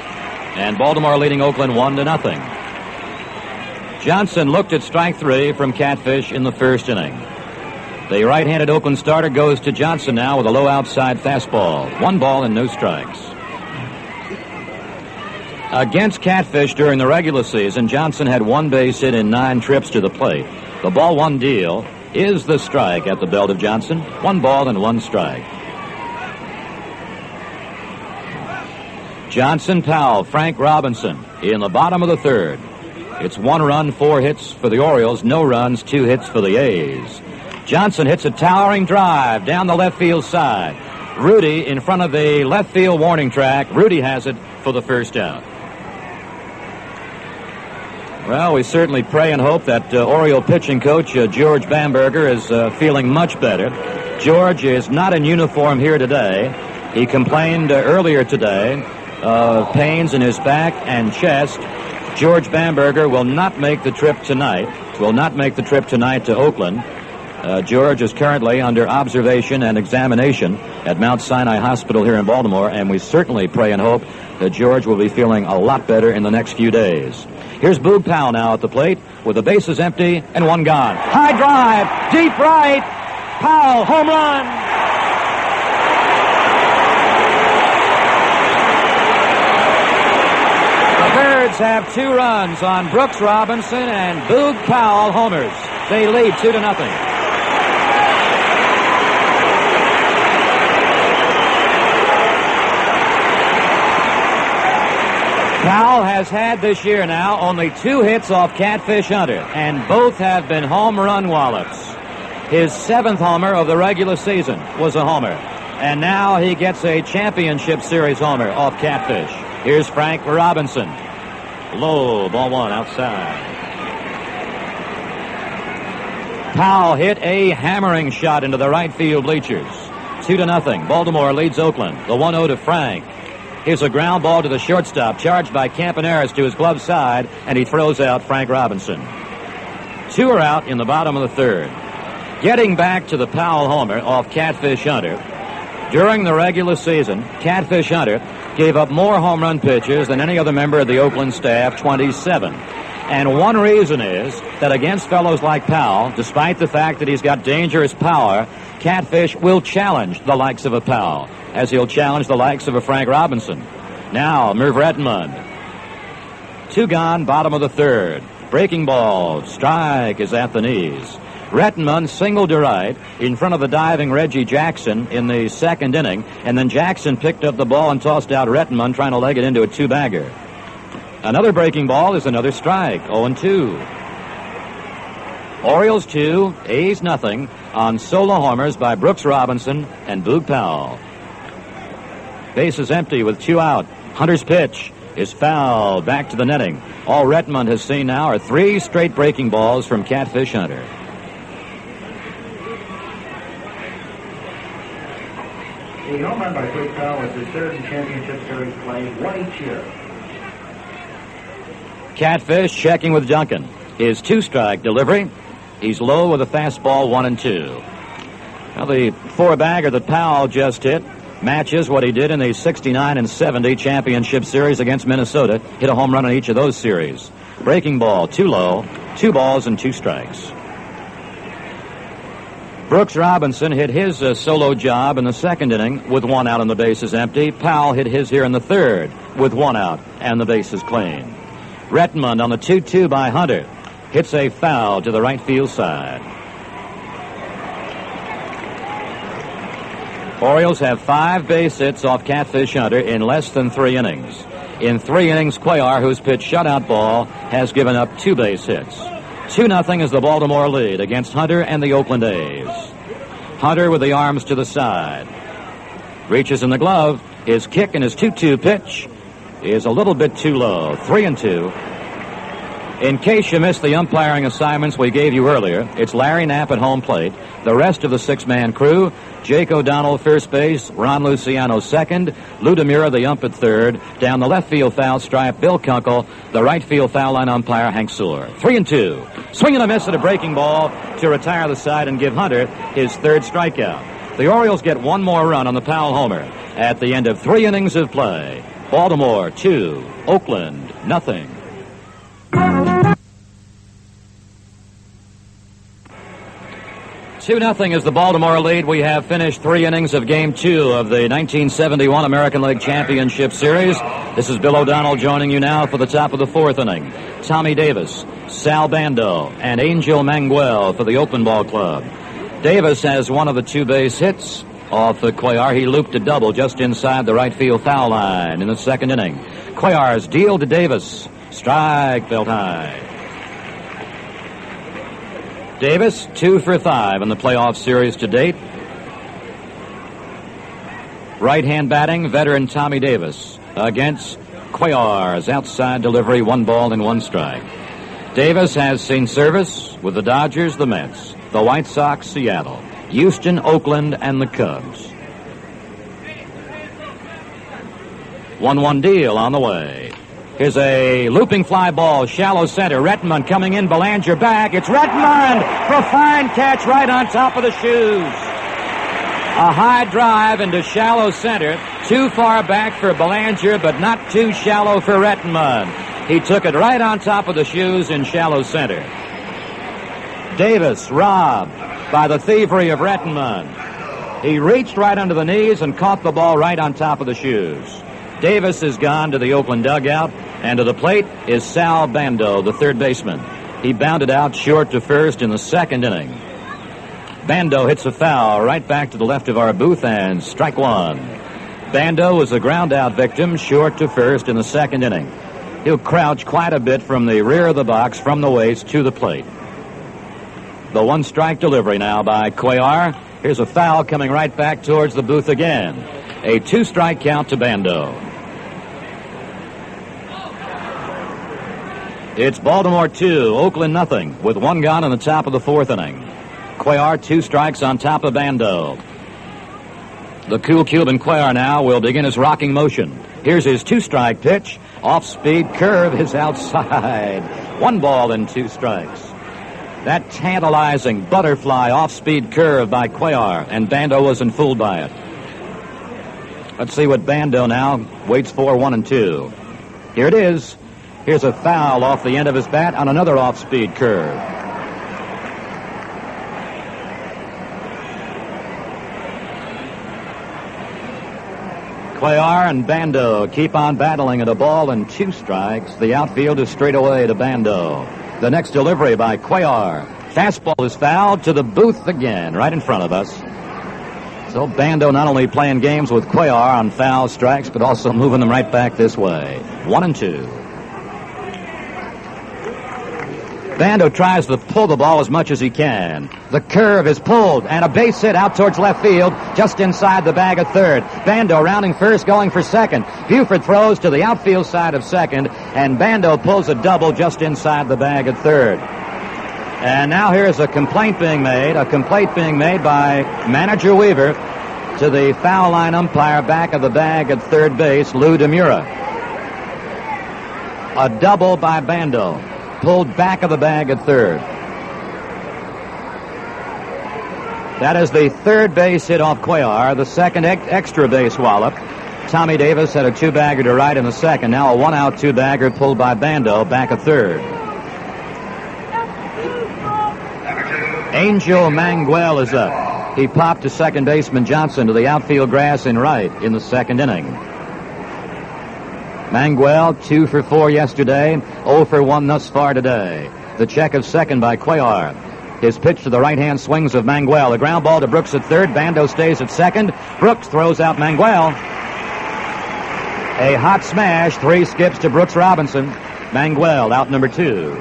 And Baltimore leading Oakland 1-0. Johnson looked at strike 3 from Catfish in the first inning. The right-handed Oakland starter goes to Johnson now with a low outside fastball. 1 ball and no strikes. Against Catfish during the regular season, Johnson had 1 base hit in 9 trips to the plate. The ball 1 deal is the strike at the belt of Johnson. 1 ball and 1 strike. Johnson, Powell, Frank Robinson in the bottom of the third. It's 1 run, 4 hits for the Orioles, no runs, 2 hits for the A's. Johnson hits a towering drive down the left field side. Rudy in front of the left field warning track. Rudy has it for the first out. Well, we certainly pray and hope that Oriole pitching coach George Bamberger is feeling much better. George is not in uniform here today. He complained earlier today of pains in his back and chest. George Bamberger will not make the trip tonight. To Oakland. George is currently under observation and examination at Mount Sinai Hospital here in Baltimore, and we certainly pray and hope that George will be feeling a lot better in the next few days. Here's Boog Powell now at the plate with the bases empty and 1 gone. High drive, deep right. Powell, home run. Birds have 2 runs on Brooks Robinson and Boog Powell homers. They lead 2-0. Powell has had this year now only 2 hits off Catfish Hunter, and both have been home run wallops. His 7th homer of the regular season was a homer, and now he gets a championship series homer off Catfish. Here's Frank Robinson. Low, ball 1 outside. Powell hit a hammering shot into the right field bleachers. 2-0. Baltimore leads Oakland. The 1-0 to Frank. Here's a ground ball to the shortstop, charged by Campaneris to his glove side, and he throws out Frank Robinson. 2 are out in the bottom of the third. Getting back to the Powell homer off Catfish Hunter, during the regular season, Catfish Hunter gave up more home run pitches than any other member of the Oakland staff, 27. And one reason is that against fellows like Powell, despite the fact that he's got dangerous power, Catfish will challenge the likes of a Powell, as he'll challenge the likes of a Frank Robinson. Now, Merv Rettenmund. 2 gone, bottom of the third. Breaking ball, strike is at the knees. Rettenmund singled to right in front of the diving Reggie Jackson in the second inning, and then Jackson picked up the ball and tossed out Rettenmund, trying to leg it into a 2-bagger. Another breaking ball is another strike, 0-2. Orioles 2, A's nothing on solo homers by Brooks Robinson and Boog Powell. Base is empty with 2 out. Hunter's pitch is fouled back to the netting. All Rettenmund has seen now are 3 straight breaking balls from Catfish Hunter. The home run by Boog Powell is his 3rd in championship series play, 1 each year. Catfish checking with Duncan. His 2-strike delivery. He's low with a fastball, 1-2. Now the 4-bagger that Powell just hit matches what he did in the 69 and 70 championship series against Minnesota. Hit a home run in each of those series. Breaking ball, too low, 2 balls and 2 strikes. Brooks Robinson hit his solo job in the second inning with 1 out and the bases empty. Powell hit his here in the third with 1 out and the bases clean. Rettenmund on the 2-2 by Hunter hits a foul to the right field side. Orioles have 5 base hits off Catfish Hunter in less than 3 innings. In 3 innings, Cuellar, who's pitched shutout ball, has given up 2 base hits. 2-0 is the Baltimore lead against Hunter and the Oakland A's. Hunter with the arms to the side. Reaches in the glove. His kick and his 2-2 pitch is a little bit too low. 3-2. In case you missed the umpiring assignments we gave you earlier, it's Larry Knapp at home plate. The rest of the 6-man crew, Jake O'Donnell first base, Ron Luciano second, Lou DeMura the ump at third, down the left field foul stripe, Bill Kunkel, the right field foul line umpire, Hank Sewell. 3-2. Swing and a miss at a breaking ball to retire the side and give Hunter his 3rd strikeout. The Orioles get 1 more run on the Powell homer at the end of 3 innings of play. Baltimore 2, Oakland nothing. 2-0 is the Baltimore lead. We have finished 3 innings of Game 2 of the 1971 American League Championship Series. This is Bill O'Donnell joining you now for the top of the 4th inning. Tommy Davis, Sal Bando, and Angel Manguel for the Oakland Ball Club. Davis has one of the 2 base hits off Cuellar. He looped a double just inside the right field foul line in the second inning. Cuellar's deal to Davis. Strike belt high. Davis, 2 for 5 in the playoff series to date. Right-hand batting, veteran Tommy Davis against Cuellar's outside delivery, 1 ball and 1 strike. Davis has seen service with the Dodgers, the Mets, the White Sox, Seattle, Houston, Oakland, and the Cubs. 1-1 deal on the way. Here's a looping fly ball, shallow center. Rettenmund coming in, Belanger back. It's Rettenmund for a fine catch right on top of the shoes. A high drive into shallow center. Too far back for Belanger, but not too shallow for Rettenmund. He took it right on top of the shoes in shallow center. Davis robbed by the thievery of Rettenmund. He reached right under the knees and caught the ball right on top of the shoes. Davis is gone to the Oakland dugout, and to the plate is Sal Bando, the 3rd baseman. He bounded out short to first in the second inning. Bando hits a foul right back to the left of our booth, and strike 1. Bando was a ground-out victim, short to first in the second inning. He'll crouch quite a bit from the rear of the box, from the waist to the plate. The 1-strike delivery now by Cuellar. Here's a foul coming right back towards the booth again. A 2-strike count to Bando. It's Baltimore 2, Oakland nothing, with 1 gone in the top of the 4th inning. Cuellar 2 strikes on top of Bando. The cool Cuban Cuellar now will begin his rocking motion. Here's his 2-strike pitch. Off-speed curve is outside. 1 ball and 2 strikes. That tantalizing butterfly off-speed curve by Cuellar, and Bando wasn't fooled by it. Let's see what Bando now waits for, 1-2. Here it is. Here's a foul off the end of his bat on another off-speed curve. Cuellar and Bando keep on battling at a ball and 2 strikes. The outfield is straight away to Bando. The next delivery by Cuellar. Fastball is fouled to the booth again, right in front of us. So Bando not only playing games with Cuellar on foul strikes, but also moving them right back this way. 1-2. Bando tries to pull the ball as much as he can. The curve is pulled, and a base hit out towards left field, just inside the bag of third. Bando rounding first, going for second. Buford throws to the outfield side of second, and Bando pulls a double just inside the bag of third. And now here's a complaint being made by manager Weaver to the foul line umpire back of the bag at third base, Lou DeMura. A double by Bando. Pulled back of the bag at third. That is the third base hit off Cuellar, the second extra base wallop. Tommy Davis had a 2-bagger to right in the second. Now a 1-out 2-bagger pulled by Bando back at third. Angel Manguel is up. He popped to second baseman Johnson to the outfield grass in right in the second inning. Manguel, 2 for 4 yesterday, 0 for 1 thus far today. The check of second by Cuellar. His pitch to the right-hand swings of Manguel. A ground ball to Brooks at third. Bando stays at second. Brooks throws out Manguel. A hot smash. 3 skips to Brooks Robinson. Manguel out number 2.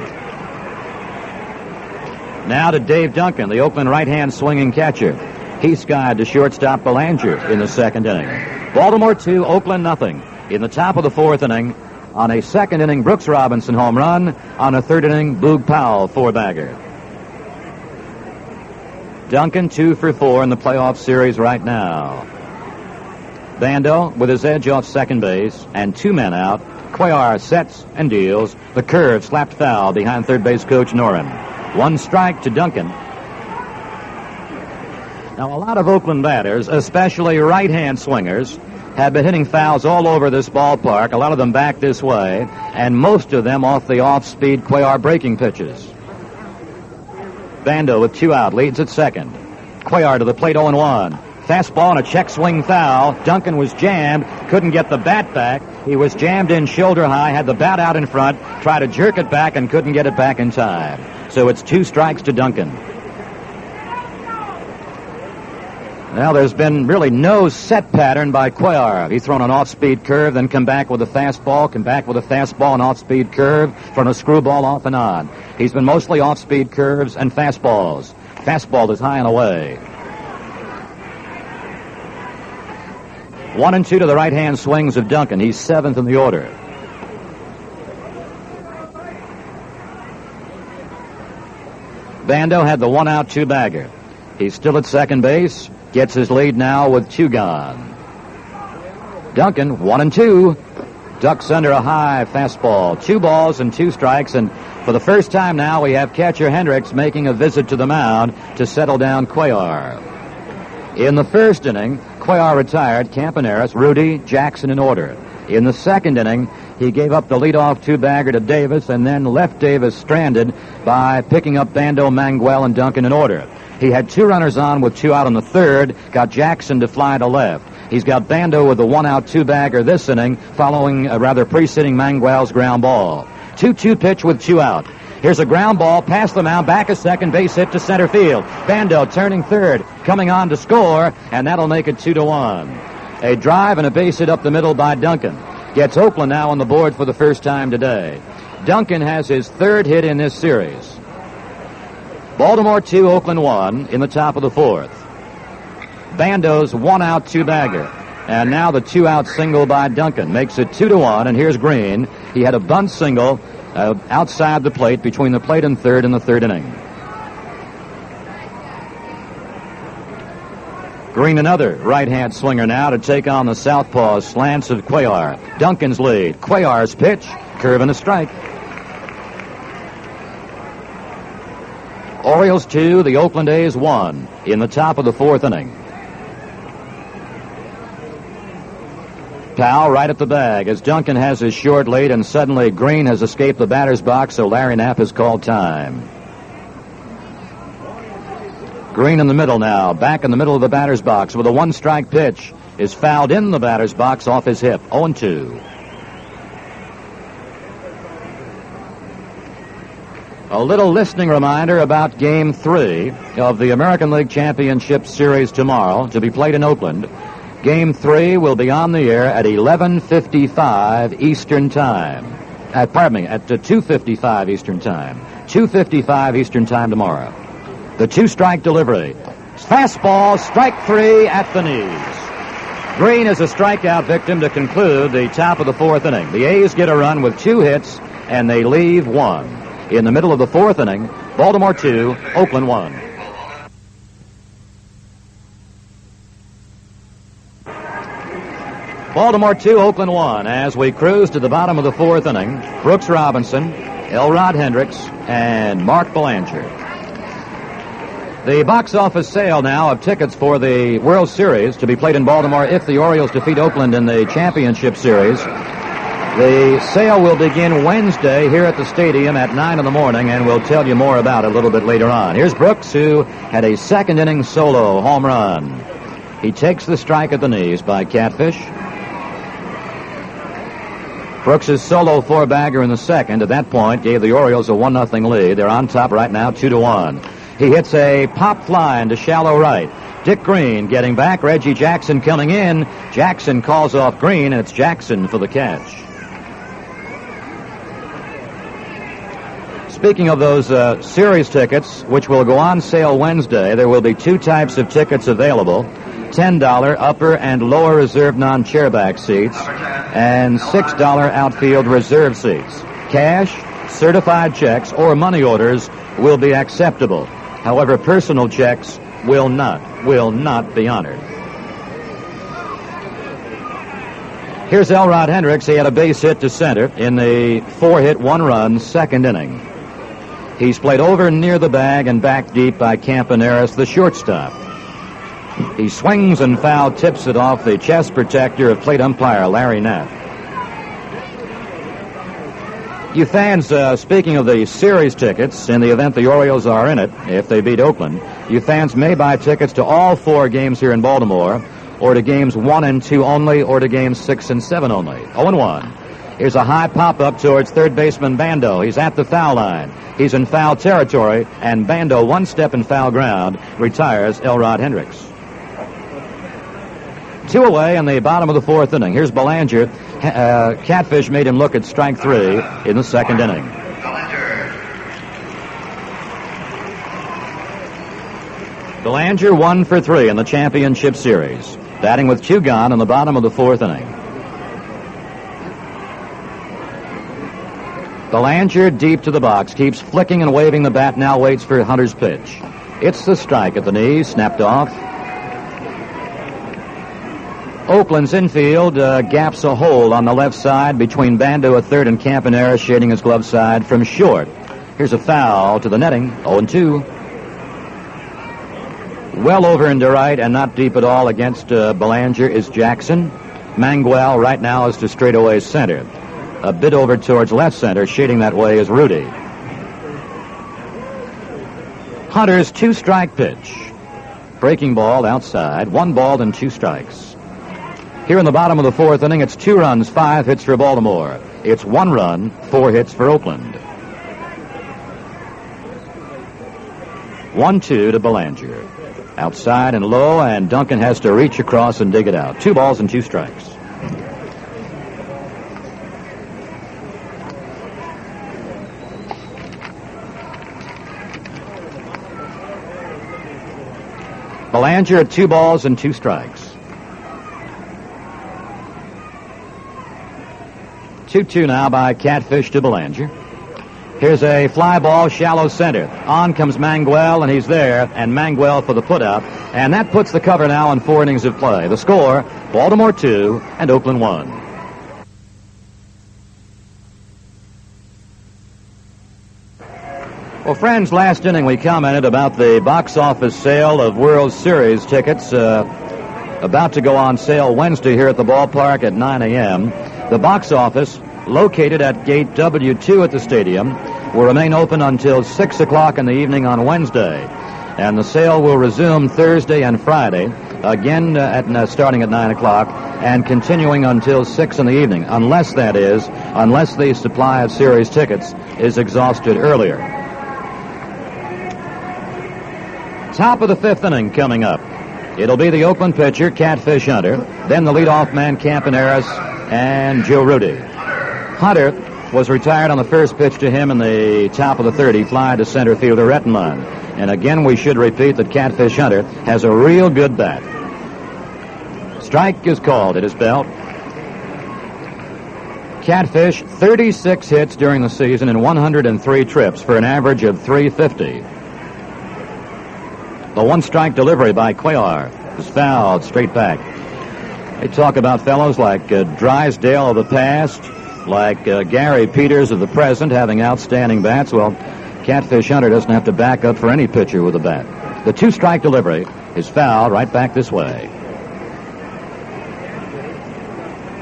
Now to Dave Duncan, the Oakland right-hand swinging catcher. He skied to shortstop Belanger in the second inning. Baltimore 2, Oakland nothing. In the top of the 4th inning, on a second inning Brooks Robinson home run, on a third inning Boog Powell 4-bagger. Duncan 2 for 4 in the playoff series right now. Bando with his edge off second base and 2 men out. Cuellar sets and deals. The curve slapped foul behind third base coach Noren. 1 strike to Duncan. Now a lot of Oakland batters, especially right-hand swingers, have been hitting fouls all over this ballpark, a lot of them back this way, and most of them off the off-speed Cuellar breaking pitches. Bando with 2 out, leads at second. Cuellar to the plate, 0-1. Fastball and a check swing foul. Duncan was jammed, couldn't get the bat back. He was jammed in shoulder high, had the bat out in front, tried to jerk it back and couldn't get it back in time. So it's 2 strikes to Duncan. Now, there's been really no set pattern by Cuellar. He's thrown an off-speed curve, then come back with a fastball, come back with a fastball and off-speed curve, thrown a screwball off and on. He's been mostly off-speed curves and fastballs. Fastball is high and away. 1-2 to the right-hand swings of Duncan. He's 7th in the order. Bando had the 1-out 2-bagger. He's still at second base. Gets his lead now with 2 gone. Duncan, 1-2. Ducks under a high fastball. 2 balls and 2 strikes. And for the first time now, we have catcher Hendricks making a visit to the mound to settle down Cuellar. In the first inning, Cuellar retired Campaneris, Rudy, Jackson in order. In the second inning, he gave up the leadoff 2-bagger to Davis and then left Davis stranded by picking up Bando, Manguel, and Duncan in order. He had 2 runners on with 2 out in the third, got Jackson to fly to left. He's got Bando with the 1-out 2-bagger this inning, preceding Manguel's ground ball. 2-2 pitch with 2 out. Here's a ground ball past the mound, back a second, base hit to center field. Bando turning third, coming on to score, and that'll make it 2-1. A drive and a base hit up the middle by Duncan. Gets Oakland now on the board for the first time today. Duncan has his 3rd hit in this series. Baltimore 2, Oakland 1 in the top of the 4th. Bando's 1-out 2-bagger. And now the 2-out single by Duncan makes it 2-1, and here's Green. He had a bunt single outside the plate, between the plate and third in the third inning. Green, another right-hand swinger now to take on the southpaw slants of Cuellar. Duncan's lead. Cuellar's pitch, curve and a strike. Orioles 2, the Oakland A's 1 in the top of the fourth inning. Powell right at the bag as Duncan has his short lead, and suddenly Green has escaped the batter's box, so Larry Knapp has called time. Green in the middle now, back in the middle of the batter's box with a one-strike pitch, is fouled in the batter's box off his hip. 0-2. A little listening reminder about Game 3 of the American League Championship Series tomorrow, to be played in Oakland. Game 3 will be on the air at 11:55 Eastern Time. At 2:55 Eastern Time. 2:55 Eastern Time tomorrow. The two-strike delivery. Fastball, strike 3 at the knees. Green is a strikeout victim to conclude the top of the fourth inning. The A's get a run with 2 hits, and they leave 1. In the middle of the fourth inning, Baltimore 2, Oakland 1. Baltimore 2, Oakland 1. As we cruise to the bottom of the fourth inning, Brooks Robinson, Elrod Hendricks, and Mark Belanger. The box office sale now of tickets for the World Series to be played in Baltimore if the Orioles defeat Oakland in the championship series. The sale will begin Wednesday here at the stadium at 9 in the morning, and we'll tell you more about it a little bit later on. Here's Brooks, who had a second inning solo home run. He takes the strike at the knees by Catfish. Brooks' solo four-bagger in the second at that point gave the Orioles a 1-0 lead. They're on top right now, 2-1. He hits a pop fly into shallow right. Dick Green getting back. Reggie Jackson coming in. Jackson calls off Green, and it's Jackson for the catch. Speaking of those series tickets, which will go on sale Wednesday, there will be 2 types of tickets available. $10 upper and lower reserve non-chairback seats, and $6 outfield reserve seats. Cash, certified checks, or money orders will be acceptable. However, personal checks will not be honored. Here's Elrod Hendricks. He had a base hit to center in the 4-hit, 1-run second inning. He's played over near the bag and back deep by Campaneris, the shortstop. He swings and foul tips it off the chest protector of plate umpire Larry Knapp. You fans, speaking of the series tickets, in the event the Orioles are in it, if they beat Oakland, you fans may buy tickets to all 4 games here in Baltimore, or to games 1 and 2 only, or to games 6 and 7 only. 0-1. Here's a high pop-up towards third baseman Bando. He's at the foul line. He's in foul territory, and Bando, 1 step in foul ground, retires Elrod Hendricks. 2 away in the bottom of the fourth inning. Here's Belanger. Catfish made him look at strike 3 in the second inning. Belanger 1 for 3 in the championship series, batting with 2 gone in the bottom of the fourth inning. Belanger deep to the box, keeps flicking and waving the bat, now waits for Hunter's pitch. It's the strike at the knees, snapped off. Oakland's infield gaps a hole on the left side between Bando at third and Campaneris shading his glove side from short. Here's a foul to the netting, 0-2. Well over into right and not deep at all against Belanger is Jackson. Manguel right now is to straightaway center. A bit over towards left center, shading that way is Rudy. Hunter's 2-strike pitch. Breaking ball outside, 1 ball and 2 strikes. Here in the bottom of the fourth inning, it's 2 runs, 5 hits for Baltimore. It's 1 run, 4 hits for Oakland. 1-2 to Belanger. Outside and low, and Duncan has to reach across and dig it out. 2 balls and 2 strikes. Belanger at 2 balls and 2 strikes. 2-2 now by Catfish to Belanger. Here's a fly ball, shallow center. On comes Manguel, and he's there, and Manguel for the putout. And that puts the cover now on 4 innings of play. The score, Baltimore 2 and Oakland 1. Well, friends, last inning we commented about the box office sale of World Series tickets about to go on sale Wednesday here at the ballpark at 9 a.m. The box office, located at gate W2 at the stadium, will remain open until 6 o'clock in the evening on Wednesday. And the sale will resume Thursday and Friday, again starting at 9 o'clock and continuing until 6 in the evening, unless the supply of series tickets is exhausted earlier. Top of the fifth inning coming up. It'll be the Oakland pitcher, Catfish Hunter, then the leadoff man, Campaneris, and Joe Rudy. Hunter was retired on the first pitch to him in the top of the third. He fly to center fielder Rettenmund. And again, we should repeat that Catfish Hunter has a real good bat. Strike is called at his belt. Catfish, 36 hits during the season in 103 trips for an average of .350. The one-strike delivery by Cuellar is fouled straight back. They talk about fellows like Drysdale of the past, like Gary Peters of the present, having outstanding bats. Well, Catfish Hunter doesn't have to back up for any pitcher with a bat. The two-strike delivery is fouled right back this way.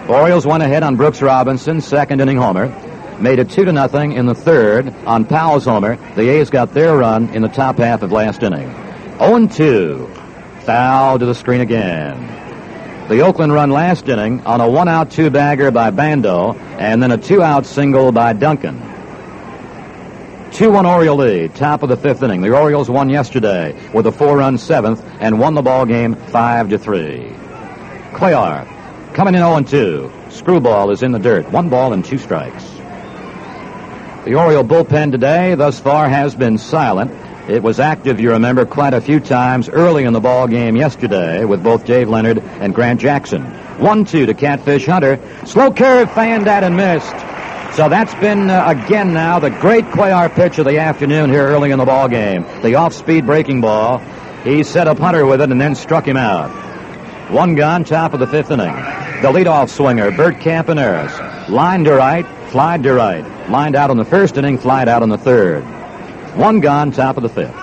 Orioles went ahead on Brooks Robinson's second inning homer, made it 2-0 in the third on Powell's homer. The A's got their run in the top half of last inning. 0-2. Foul to the screen again. The Oakland run last inning on a one-out two-bagger by Bando and then a two-out single by Duncan. 2-1 Oriole lead, top of the fifth inning. The Orioles won yesterday with a 4-run seventh and won the ball game 5-3. Cuellar coming in 0-2. Screwball is in the dirt. 1 ball and 2 strikes. The Oriole bullpen today thus far has been silent. It was active, you remember, quite a few times early in the ball game yesterday with both Dave Leonard and Grant Jackson. 1-2 to Catfish Hunter. Slow curve, fanned at and missed. So that's been, again now, the great Cuellar pitch of the afternoon here early in the ball game. The off-speed breaking ball. He set up Hunter with it and then struck him out. 1 gone, top of the fifth inning. The leadoff swinger, Bert Campaneris, lined to right, flied to right. Lined out in the first inning, flied out in the third. 1 gone, top of the fifth.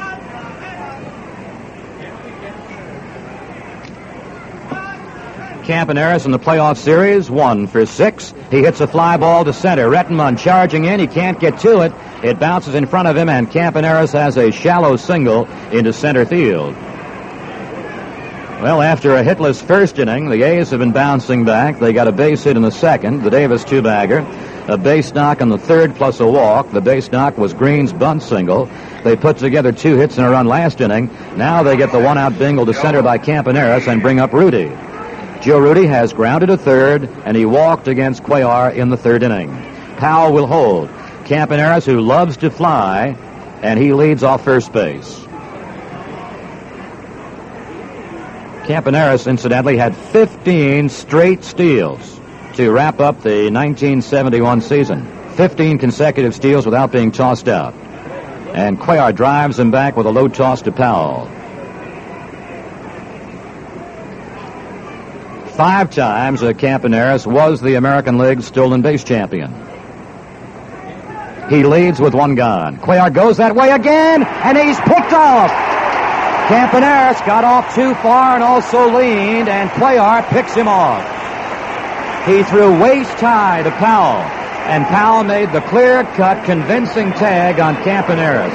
Campaneris in the playoff series, 1 for 6. He hits a fly ball to center. Rettenmund charging in. He can't get to it. It bounces in front of him, and Campaneris has a shallow single into center field. Well, after a hitless first inning, the A's have been bouncing back. They got a base hit in the second, the Davis two-bagger. A base knock on the third plus a walk. The base knock was Green's bunt single. They put together 2 hits in a run last inning. Now they get the one-out bingle to center by Campaneris and bring up Rudy. Joe Rudy has grounded to third, and he walked against Cuellar in the third inning. Powell will hold. Campaneris, who loves to fly, and he leads off first base. Campaneris, incidentally, had 15 straight steals to wrap up the 1971 season. 15 consecutive steals without being tossed out. And Cuellar drives him back with a low toss to Powell. 5 times Campaneris was the American League's stolen base champion. He leads with 1 gone. Cuellar goes that way again, and he's picked off. Campaneris got off too far and also leaned, and Cuellar picks him off. He threw waist high to Powell, and Powell made the clear-cut, convincing tag on Campaneris.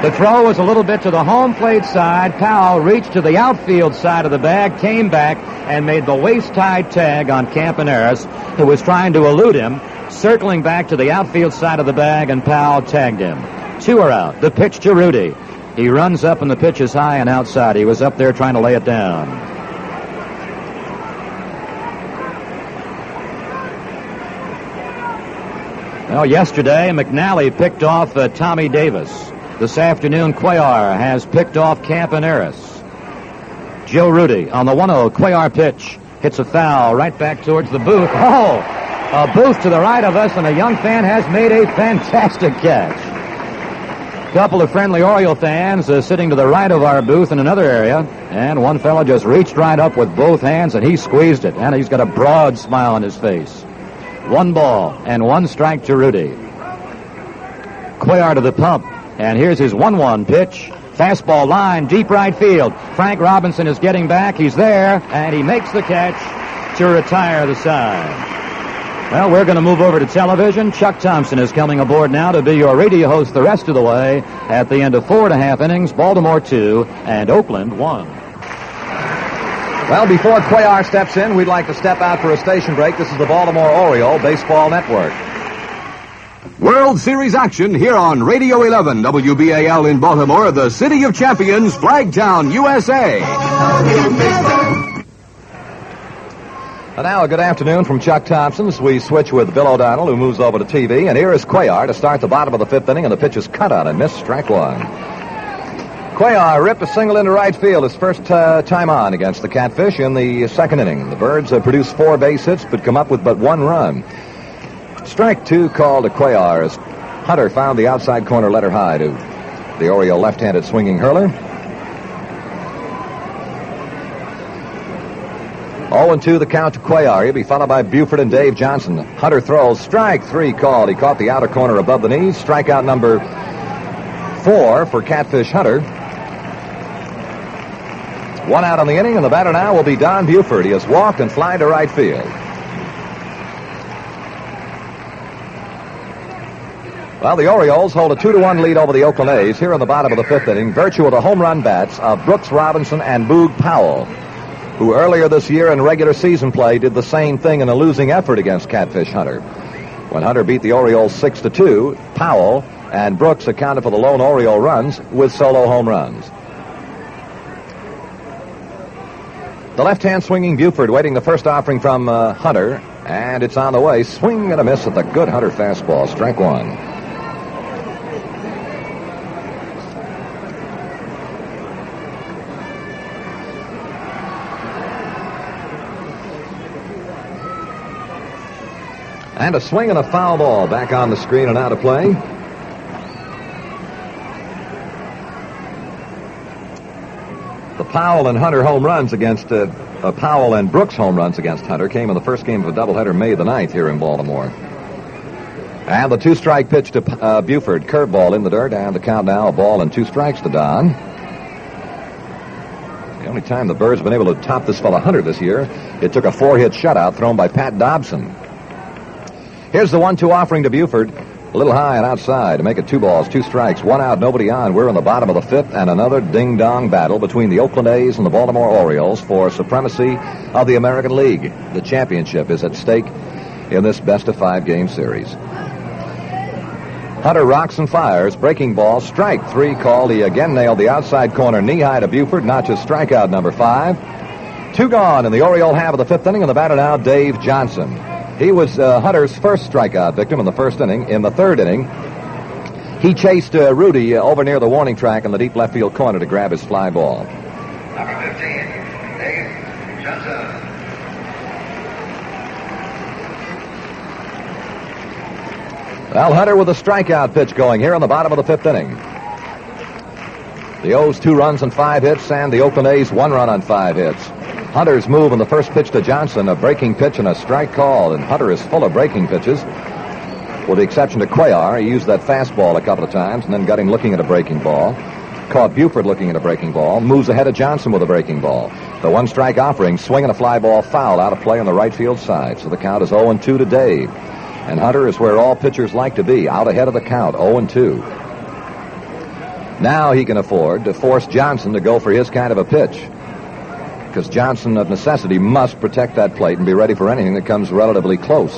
The throw was a little bit to the home plate side. Powell reached to the outfield side of the bag, came back, and made the waist-high tag on Campaneris, who was trying to elude him, circling back to the outfield side of the bag, and Powell tagged him. 2 are out. The pitch to Rudy. He runs up, and the pitch is high and outside. He was up there trying to lay it down. Well, yesterday, McNally picked off Tommy Davis. This afternoon, Cuellar has picked off Campaneris. Joe Rudy on the 1-0. Cuellar pitch. Hits a foul right back towards the booth. Oh, a booth to the right of us, and a young fan has made a fantastic catch. A couple of friendly Oriole fans sitting to the right of our booth in another area, and one fellow just reached right up with both hands, and he squeezed it, and he's got a broad smile on his face. 1 ball and 1 strike to Rudy. Cuellar to the pump. And here's his 1-1 pitch. Fastball line, deep right field. Frank Robinson is getting back. He's there, and he makes the catch to retire the side. Well, we're going to move over to television. Chuck Thompson is coming aboard now to be your radio host the rest of the way at the end of 4.5 innings. Baltimore 2 and Oakland 1. Well, before Cuellar steps in, we'd like to step out for a station break. This is the Baltimore Oriole Baseball Network. World Series action here on Radio 11 WBAL in Baltimore, the City of Champions, Flagtown, USA. And now, good afternoon from Chuck Thompson's. We switch with Bill O'Donnell, who moves over to TV. And here is Cuellar to start the bottom of the 5th inning, and the pitch is cut on and missed, strike 1. Cuellar ripped a single into right field his first time on against the Catfish in the 2nd inning. The Birds produced 4 base hits, but come up with but 1 run. Strike 2 called to Cuellar as Hunter found the outside corner letter high to the Oriole left-handed swinging hurler. 0-2 the count to Cuellar. He'll be followed by Buford and Dave Johnson. Hunter throws. Strike 3 called. He caught the outer corner above the knees. Strikeout number 4 for Catfish Hunter. 1 out on the inning, and the batter now will be Don Buford. He has walked and flied to right field. Well, the Orioles hold a 2-1 lead over the Oakland A's here in the bottom of the 5th inning, virtue of the home run bats of Brooks Robinson and Boog Powell, who earlier this year in regular season play did the same thing in a losing effort against Catfish Hunter. When Hunter beat the Orioles 6-2, Powell and Brooks accounted for the lone Oriole runs with solo home runs. The left-hand swinging Buford waiting the first offering from Hunter, and it's on the way. Swing and a miss at the good Hunter fastball, strike 1. And a swing and a foul ball back on the screen and out of play. The Powell and Hunter home runs against Powell and Brooks home runs against Hunter came in the first game of a doubleheader May the 9th here in Baltimore. And the 2-strike pitch to Buford, curveball in the dirt, and the count now, a ball and 2 strikes to Don. The only time the Birds have been able to top this fella Hunter this year, it took a 4-hit shutout thrown by Pat Dobson. Here's the 1-2 offering to Buford. A little high and outside to make it 2 balls, 2 strikes, 1 out, nobody on. We're in the bottom of the 5th, and another ding-dong battle between the Oakland A's and the Baltimore Orioles for supremacy of the American League. The championship is at stake in this best-of-5 game series. Hunter rocks and fires, breaking ball, strike 3 called. He again nailed the outside corner knee-high to Buford, notches strikeout number 5. 2 gone in the Oriole half of the 5th inning, and the batter now, Dave Johnson. He was Hunter's first strikeout victim in the 1st inning. In the 3rd inning, he chased Rudy over near the warning track in the deep left field corner to grab his fly ball. Number 15, Dave Johnson. Well, Hunter with a strikeout pitch going here in the bottom of the 5th inning. The O's 2 runs and 5 hits, and the Oakland A's 1 run on 5 hits. Hunter's move in the first pitch to Johnson, a breaking pitch and a strike call, and Hunter is full of breaking pitches. With the exception to Cuellar, he used that fastball a couple of times and then got him looking at a breaking ball. Caught Buford looking at a breaking ball, moves ahead of Johnson with a breaking ball. The 1-strike offering, swinging a fly ball foul out of play on the right field side. So the count is 0-2 to Dave. And Hunter is where all pitchers like to be, out ahead of the count, 0-2. Now he can afford to force Johnson to go for his kind of a pitch, because Johnson, of necessity, must protect that plate and be ready for anything that comes relatively close.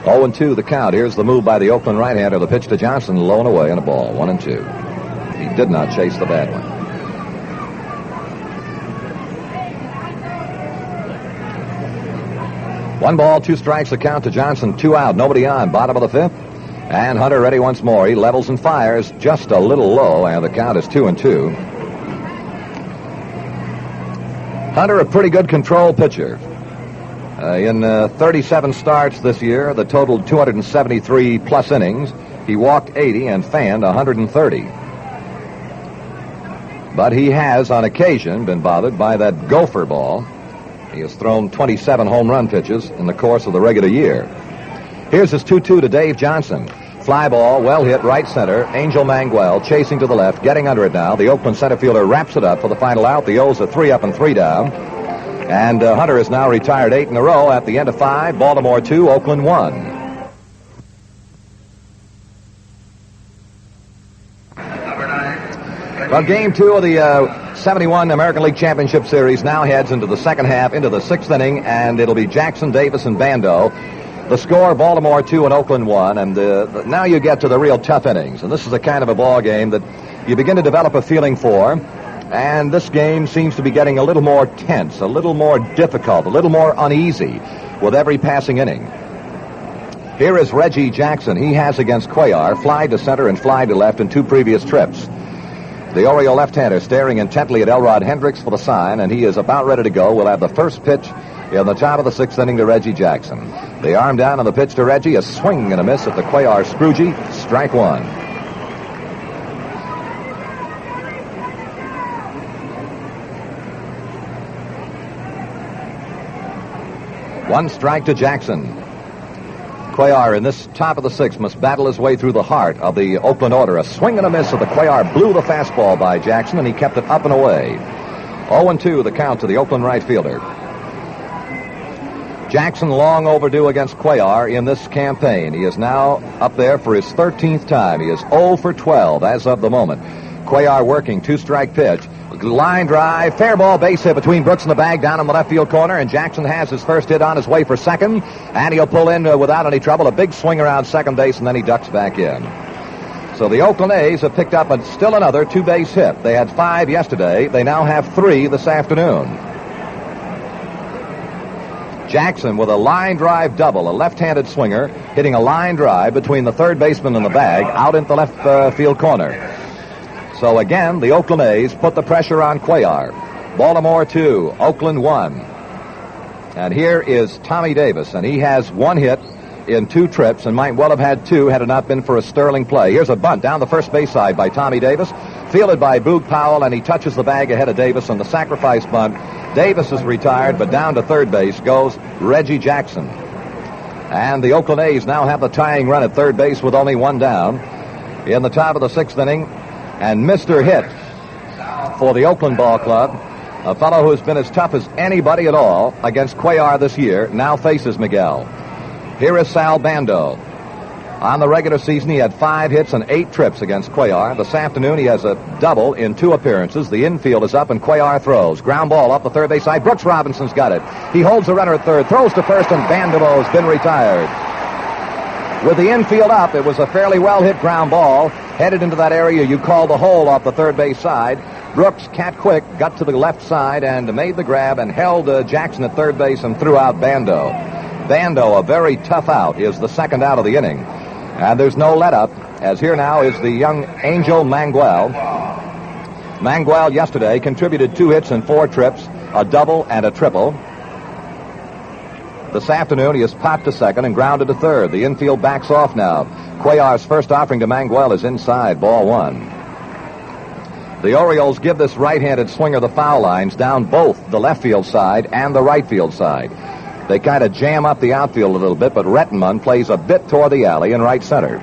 0-2 the count. Here's the move by the Oakland right-hander. The pitch to Johnson, low and away, and a ball. 1-2. He did not chase the bad one. One ball, 2 strikes, the count to Johnson. 2 out, nobody on. Bottom of the 5th. And Hunter ready once more. He levels and fires just a little low, and the count is 2-2. Hunter, a pretty good control pitcher. In 37 starts this year, that totaled 273-plus innings. He walked 80 and fanned 130. But he has, on occasion, been bothered by that gopher ball. He has thrown 27 home run pitches in the course of the regular year. Here's his 2-2 to Dave Johnson. Fly ball, well hit, right center. Angel Manguel chasing to the left, getting under it now. The Oakland center fielder wraps it up for the final out. The O's are 3 up and 3 down. And Hunter is now retired 8 in a row at the end of 5. Baltimore 2, Oakland 1. Well, Game 2 of the 71 American League Championship Series now heads into the second half, into the 6th inning, and it'll be Jackson, Davis, and Bando. The score, Baltimore 2 and Oakland 1, and now you get to the real tough innings, and this is the kind of a ball game that you begin to develop a feeling for, and this game seems to be getting a little more tense, a little more difficult, a little more uneasy with every passing inning. Here is Reggie Jackson. He has against Cuellar fly to center and fly to left in 2 previous trips. The Oriole left-hander staring intently at Elrod Hendricks for the sign, and he is about ready to go. We'll have the first pitch in the top of the 6th inning to Reggie Jackson. The arm down on the pitch to Reggie, a swing and a miss at the Cuellar Scroogey. Strike 1. One strike to Jackson. Cuellar in this top of the 6th must battle his way through the heart of the Oakland order. A swing and a miss of the Cuellar blew the fastball by Jackson, and he kept it up and away. 0-2 the count to the Oakland right fielder. Jackson long overdue against Cuellar in this campaign. He is now up there for his 13th time. He is 0 for 12 as of the moment. Cuellar working, 2-strike pitch. Line drive, fair ball, base hit between Brooks and the bag down in the left field corner, and Jackson has his first hit on his way for second, and he'll pull in without any trouble. A big swing around second base, and then he ducks back in. So the Oakland A's have picked up still another 2-base hit. They had 5 yesterday. They now have 3 this afternoon. Jackson with a line drive double, a left-handed swinger, hitting a line drive between the third baseman and the bag out into the left field corner. So again, the Oakland A's put the pressure on Cuellar. Baltimore 2, Oakland 1. And here is Tommy Davis, and he has 1 hit in 2 trips and might well have had 2 had it not been for a sterling play. Here's a bunt down the first base side by Tommy Davis, fielded by Boog Powell, and he touches the bag ahead of Davis on the sacrifice bunt. Davis is retired, but down to third base goes Reggie Jackson. And the Oakland A's now have the tying run at third base with only 1 down in the top of the 6th inning. And Mr. Hit for the Oakland Ball Club, a fellow who has been as tough as anybody at all against Cuellar this year, now faces Miguel. Here is Sal Bando. On the regular season, he had 5 hits and 8 trips against Cuellar. This afternoon, he has a double in 2 appearances. The infield is up, and Cuellar throws. Ground ball up the third base side. Brooks Robinson's got it. He holds the runner at third, throws to first, and Bando has been retired. With the infield up, it was a fairly well-hit ground ball, headed into that area you call the hole off the third base side. Brooks, cat quick, got to the left side and made the grab and held Jackson at third base and threw out Bando. Bando, a very tough out, is the second out of the inning. And there's no let-up, as here now is the young Angel Manguel. Manguel yesterday contributed 2 hits and 4 trips, a double and a triple. This afternoon, he is popped to second and grounded to third. The infield backs off now. Cuellar's first offering to Manguel is inside, ball 1. The Orioles give this right-handed swinger the foul lines down both the left field side and the right field side. They kind of jam up the outfield a little bit, but Rettenmund plays a bit toward the alley in right center.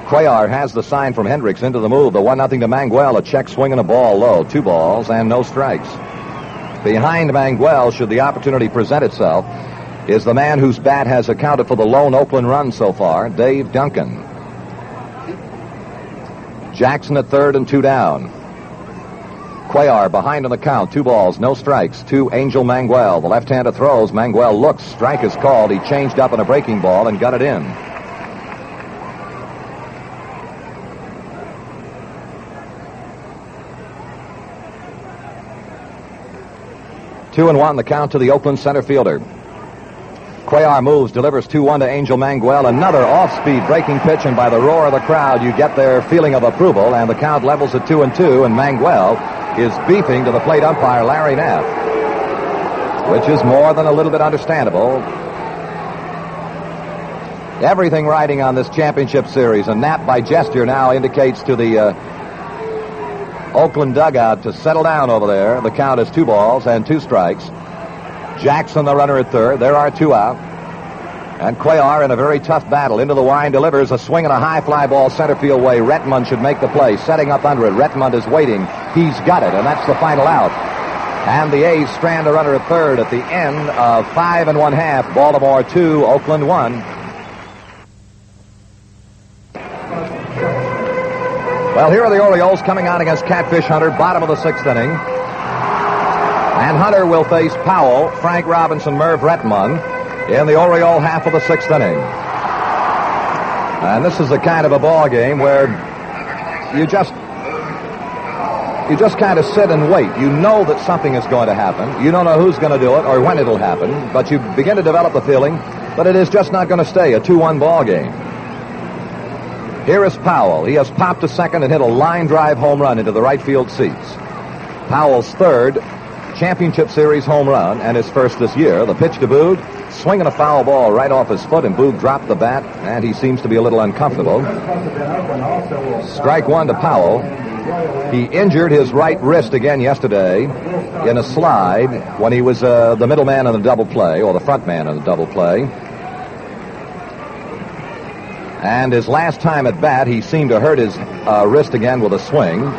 Cuellar has the sign from Hendricks into the move. The 1-0 to Manguel, a check swing and a ball low. 2 balls and no strikes. Behind Manguel, should the opportunity present itself, is the man whose bat has accounted for the lone Oakland run so far, Dave Duncan. Jackson at third and 2 down. Cuellar behind on the count, 2 balls, no strikes, to Angel Manguel. The left-hander throws. Manguel looks. Strike is called. He changed up on a breaking ball and got it in. Two and 1 the count to the Oakland center fielder. Cuellar moves, delivers 2-1 to Angel Manguel. Another off-speed breaking pitch, and by the roar of the crowd, you get their feeling of approval, and the count levels at 2-2, and Manguel is beefing to the plate umpire, Larry Knapp, which is more than a little bit understandable. Everything riding on this championship series, and Knapp by gesture now indicates to the Oakland dugout to settle down over there. The count is 2 balls and 2 strikes. Jackson, the runner at third. There are 2 out. And Cuellar in a very tough battle. Into the wind, delivers a swing and a high fly ball center field way. Retmund should make the play. Setting up under it. Retmund is waiting. He's got it, and that's the final out. And the A's strand a runner at third at the end of 5 1/2. Baltimore 2, Oakland 1. Well, here are the Orioles coming out against Catfish Hunter, bottom of the 6th inning. And Hunter will face Powell, Frank Robinson, Merv Retmund in the Oriole half of the 6th inning. And this is the kind of a ball game where you just kind of sit and wait. You know that something is going to happen. You don't know who's going to do it or when it'll happen, but you begin to develop the feeling that it is just not going to stay a 2-1 ball game. Here is Powell. He has popped to second and hit a line drive home run into the right field seats. Powell's third championship series home run and his first this year. The pitch to Boog, swinging a foul ball right off his foot, and Boog dropped the bat, and he seems to be a little uncomfortable. Strike one to Powell. He injured his right wrist again yesterday in a slide when he was the middleman in the double play, or the front man in the double play. And his last time at bat, he seemed to hurt his wrist again with a swing.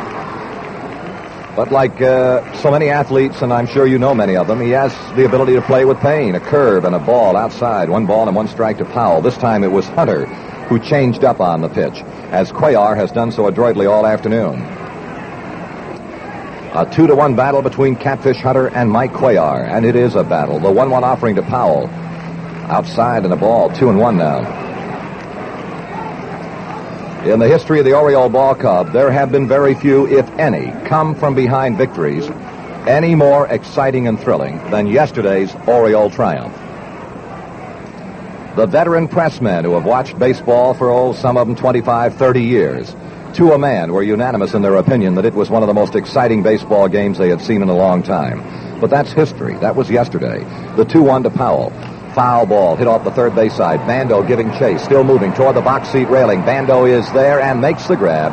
But like so many athletes, and I'm sure you know many of them, he has the ability to play with pain. A curve and a ball outside. 1 ball and 1 strike to Powell. This time it was Hunter who changed up on the pitch, as Cuellar has done so adroitly all afternoon. A 2-1 battle between Catfish Hunter and Mike Cuellar, and it is a battle. The 1-1 offering to Powell. Outside and a ball, 2-1 now. In the history of the Oriole Ball Club, there have been very few, if any, come-from-behind victories any more exciting and thrilling than yesterday's Oriole triumph. The veteran pressmen who have watched baseball for, some of them 25, 30 years, to a man were unanimous in their opinion that it was one of the most exciting baseball games they had seen in a long time. But that's history. That was yesterday. The 2-1 to Powell. Foul ball hit off the third base side. Bando giving chase, still moving toward the box seat railing. Bando is there and makes the grab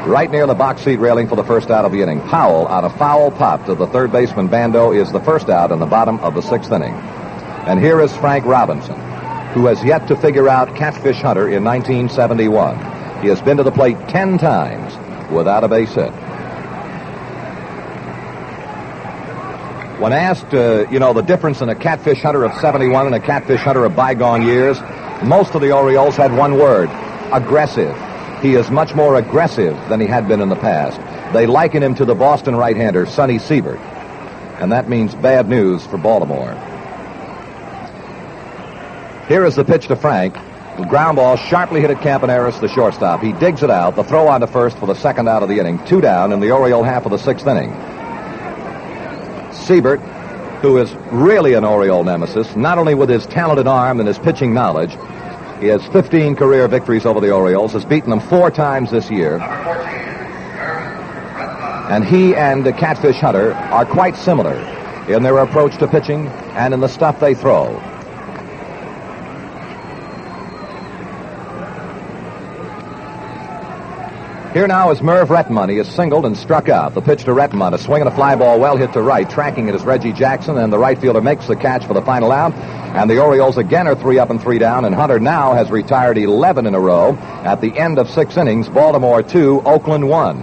right near the box seat railing for the first out of the inning. Powell, on a foul pop to the third baseman Bando, is the first out in the bottom of the 6th inning. And here is Frank Robinson, who has yet to figure out Catfish Hunter in 1971. He has been to the plate 10 times without a base hit. When asked, the difference in a Catfish Hunter of 71 and a Catfish Hunter of bygone years, most of the Orioles had one word: aggressive. He is much more aggressive than he had been in the past. They liken him to the Boston right-hander, Sonny Siebert. And that means bad news for Baltimore. Here is the pitch to Frank. The ground ball sharply hit at Campaneris, the shortstop. He digs it out. The throw on to first for the second out of the inning. 2 down in the Oriole half of the 6th inning. Siebert, who is really an Oriole nemesis, not only with his talented arm and his pitching knowledge, he has 15 career victories over the Orioles, has beaten them 4 times this year. And he and Catfish Hunter are quite similar in their approach to pitching and in the stuff they throw. Here now is Merv Retmund. He is singled and struck out. The pitch to Retmund, a swing and a fly ball well hit to right. Tracking it is Reggie Jackson, and the right fielder makes the catch for the final out. And the Orioles again are 3 up and 3 down, and Hunter now has retired 11 in a row. At the end of 6 innings, Baltimore 2, Oakland 1.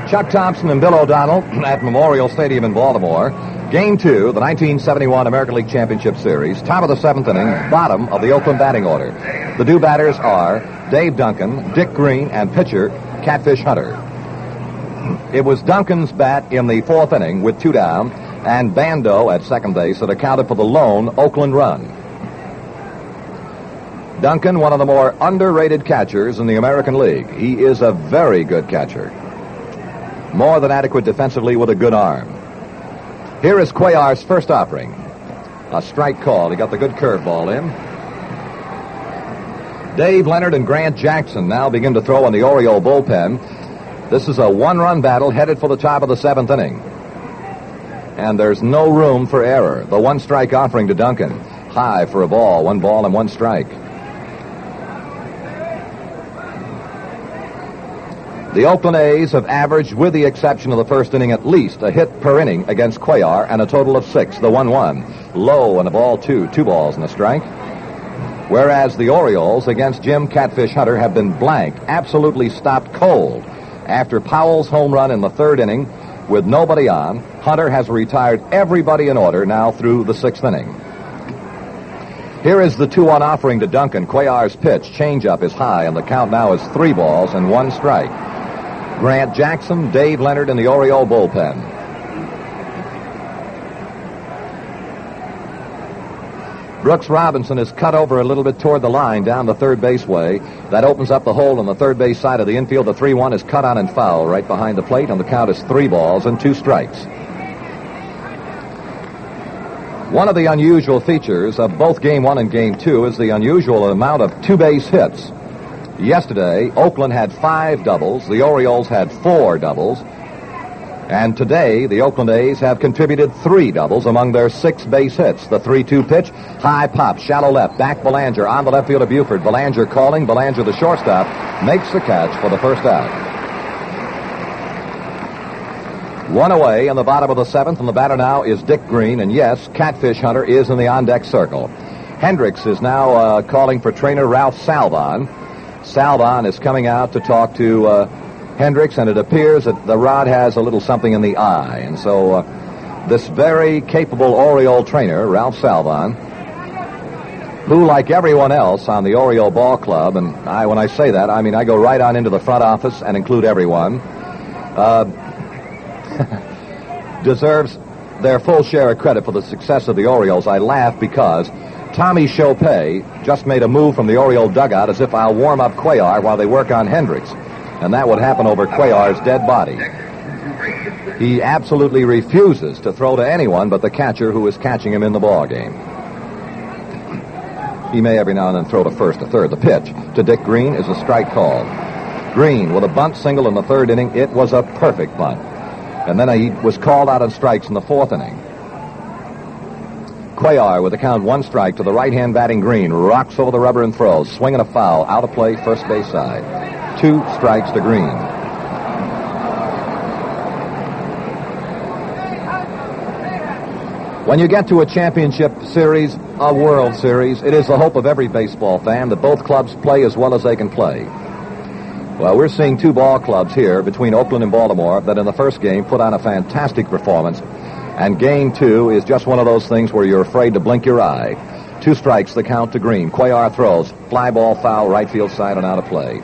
Chuck Thompson and Bill O'Donnell at Memorial Stadium in Baltimore. Game 2, the 1971 American League Championship Series, top of the 7th inning, bottom of the Oakland batting order. The 2 batters are Dave Duncan, Dick Green, and pitcher Catfish Hunter. It was Duncan's bat in the 4th inning with 2 down, and Bando at second base that accounted for the lone Oakland run. Duncan, one of the more underrated catchers in the American League. He is a very good catcher. More than adequate defensively with a good arm. Here is Cuellar's first offering. A strike call. He got the good curveball in. Dave Leonard and Grant Jackson now begin to throw in the Oriole bullpen. This is a 1-run battle headed for the top of the 7th inning. And there's no room for error. The 1-strike offering to Duncan. High for a ball. 1 ball and 1 strike. The Oakland A's have averaged, with the exception of the first inning, at least a hit per inning against Cuellar, and a total of 6. The 1-1. Low and a ball 2. 2 balls and a strike. Whereas the Orioles against Jim Catfish Hunter have been blank, absolutely stopped cold. After Powell's home run in the third inning, with nobody on, Hunter has retired everybody in order now through the 6th inning. Here is the 2-1 offering to Duncan. Cuellar's pitch, changeup, is high, and the count now is 3 balls and 1 strike. Grant Jackson, Dave Leonard in the Oriole bullpen. Brooks Robinson is cut over a little bit toward the line down the third baseway. That opens up the hole on the third base side of the infield. The 3-1 is cut on and foul right behind the plate, and the count is 3 balls and 2 strikes. One of the unusual features of both Game 1 and Game 2 is the unusual amount of 2-base hits. Yesterday, Oakland had 5 doubles. The Orioles had 4 doubles. And today, the Oakland A's have contributed 3 doubles among their 6 base hits. The 3-2 pitch, high pop, shallow left, back Belanger on the left field of Buford. Belanger calling, Belanger the shortstop, makes the catch for the first out. 1 away in the bottom of the 7th, and the batter now is Dick Green. And yes, Catfish Hunter is in the on-deck circle. Hendricks is now calling for trainer Ralph Salvon. Salvon is coming out to talk to Hendricks, and it appears that the rod has a little something in the eye. And so this very capable Oriole trainer, Ralph Salvon, who, like everyone else on the Oriole Ball Club, and when I say that, I mean I go right on into the front office and include everyone, deserves their full share of credit for the success of the Orioles. I laugh because Tommy Chopay just made a move from the Oriole dugout as if I'll warm up Cuellar while they work on Hendricks. And that would happen over Cuellar's dead body. He absolutely refuses to throw to anyone but the catcher who is catching him in the ball game. He may every now and then throw to first or third. The pitch to Dick Green is a strike call. Green with a bunt single in the 3rd inning. It was a perfect bunt. And then he was called out on strikes in the 4th inning. Cuellar with the count 1 strike to the right-hand batting Green. Rocks over the rubber and throws. Swinging a foul. Out of play, first base side. 2 strikes to Green. When you get to a championship series, a World Series, it is the hope of every baseball fan that both clubs play as well as they can play. Well, we're seeing 2 ball clubs here between Oakland and Baltimore that in the first game put on a fantastic performance. And Game 2 is just one of those things where you're afraid to blink your eye. 2 strikes, the count to Green. Cuellar throws. Fly ball foul, right field side and out of play.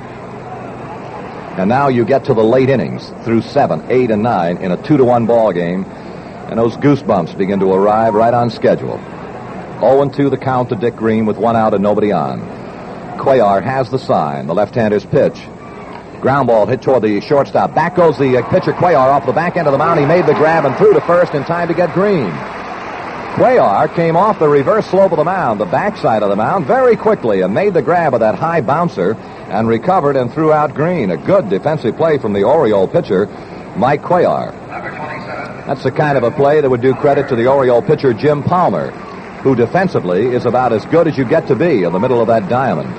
And now you get to the late innings through 7, 8, and 9 in a 2-1 ball game. And those goosebumps begin to arrive right on schedule. 0-2 the count to Dick Green with 1 out and nobody on. Cuellar has the sign. The left-hander's pitch. Ground ball hit toward the shortstop. Back goes the pitcher Cuellar off the back end of the mound. He made the grab and threw to first in time to get Green. Cuellar came off the reverse slope of the mound, the backside of the mound, very quickly and made the grab of that high bouncer and recovered and threw out Green. A good defensive play from the Oriole pitcher, Mike Cuellar. That's the kind of a play that would do credit to the Oriole pitcher, Jim Palmer, who defensively is about as good as you get to be in the middle of that diamond.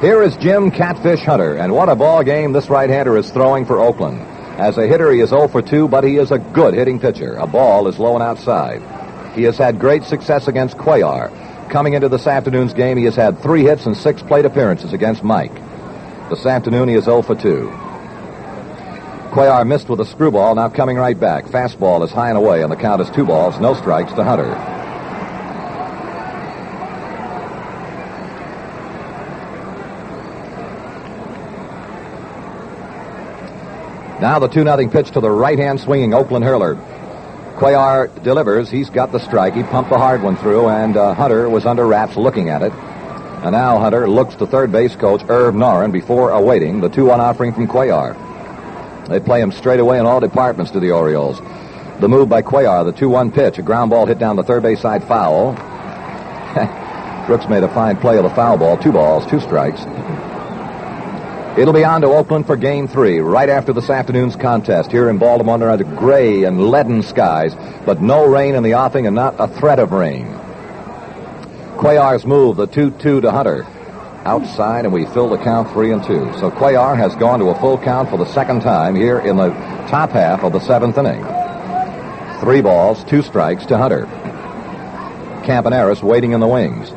Here is Jim Catfish Hunter, and what a ball game this right-hander is throwing for Oakland. As a hitter, he is 0 for 2, but he is a good hitting pitcher. A ball is low and outside. He has had great success against Cuellar. Coming into this afternoon's game, he has had 3 hits and 6 plate appearances against Mike. This afternoon, he is 0 for 2. Cuellar missed with a screwball, now coming right back. Fastball is high and away, and the count is 2 balls, no strikes to Hunter. Now the 2-0 pitch to the right-hand swinging Oakland hurler. Cuellar delivers. He's got the strike. He pumped the hard one through, and Hunter was under wraps looking at it. And now Hunter looks to third base coach Irv Noren before awaiting the 2-1 offering from Cuellar. They play him straight away in all departments to the Orioles. The move by Cuellar, the 2-1 pitch, a ground ball hit down the third base side foul. Brooks made a fine play of the foul ball. 2 balls, 2 strikes. It'll be on to Oakland for Game 3 right after this afternoon's contest here in Baltimore under gray and leaden skies, but no rain in the offing and not a threat of rain. Cuellar's move, the 2-2 to Hunter. outside, and we fill the count 3-2. So Cuellar has gone to a full count for the second time here in the top half of the 7th inning. 3 balls, 2 strikes to Hunter. Campaneris waiting in the wings.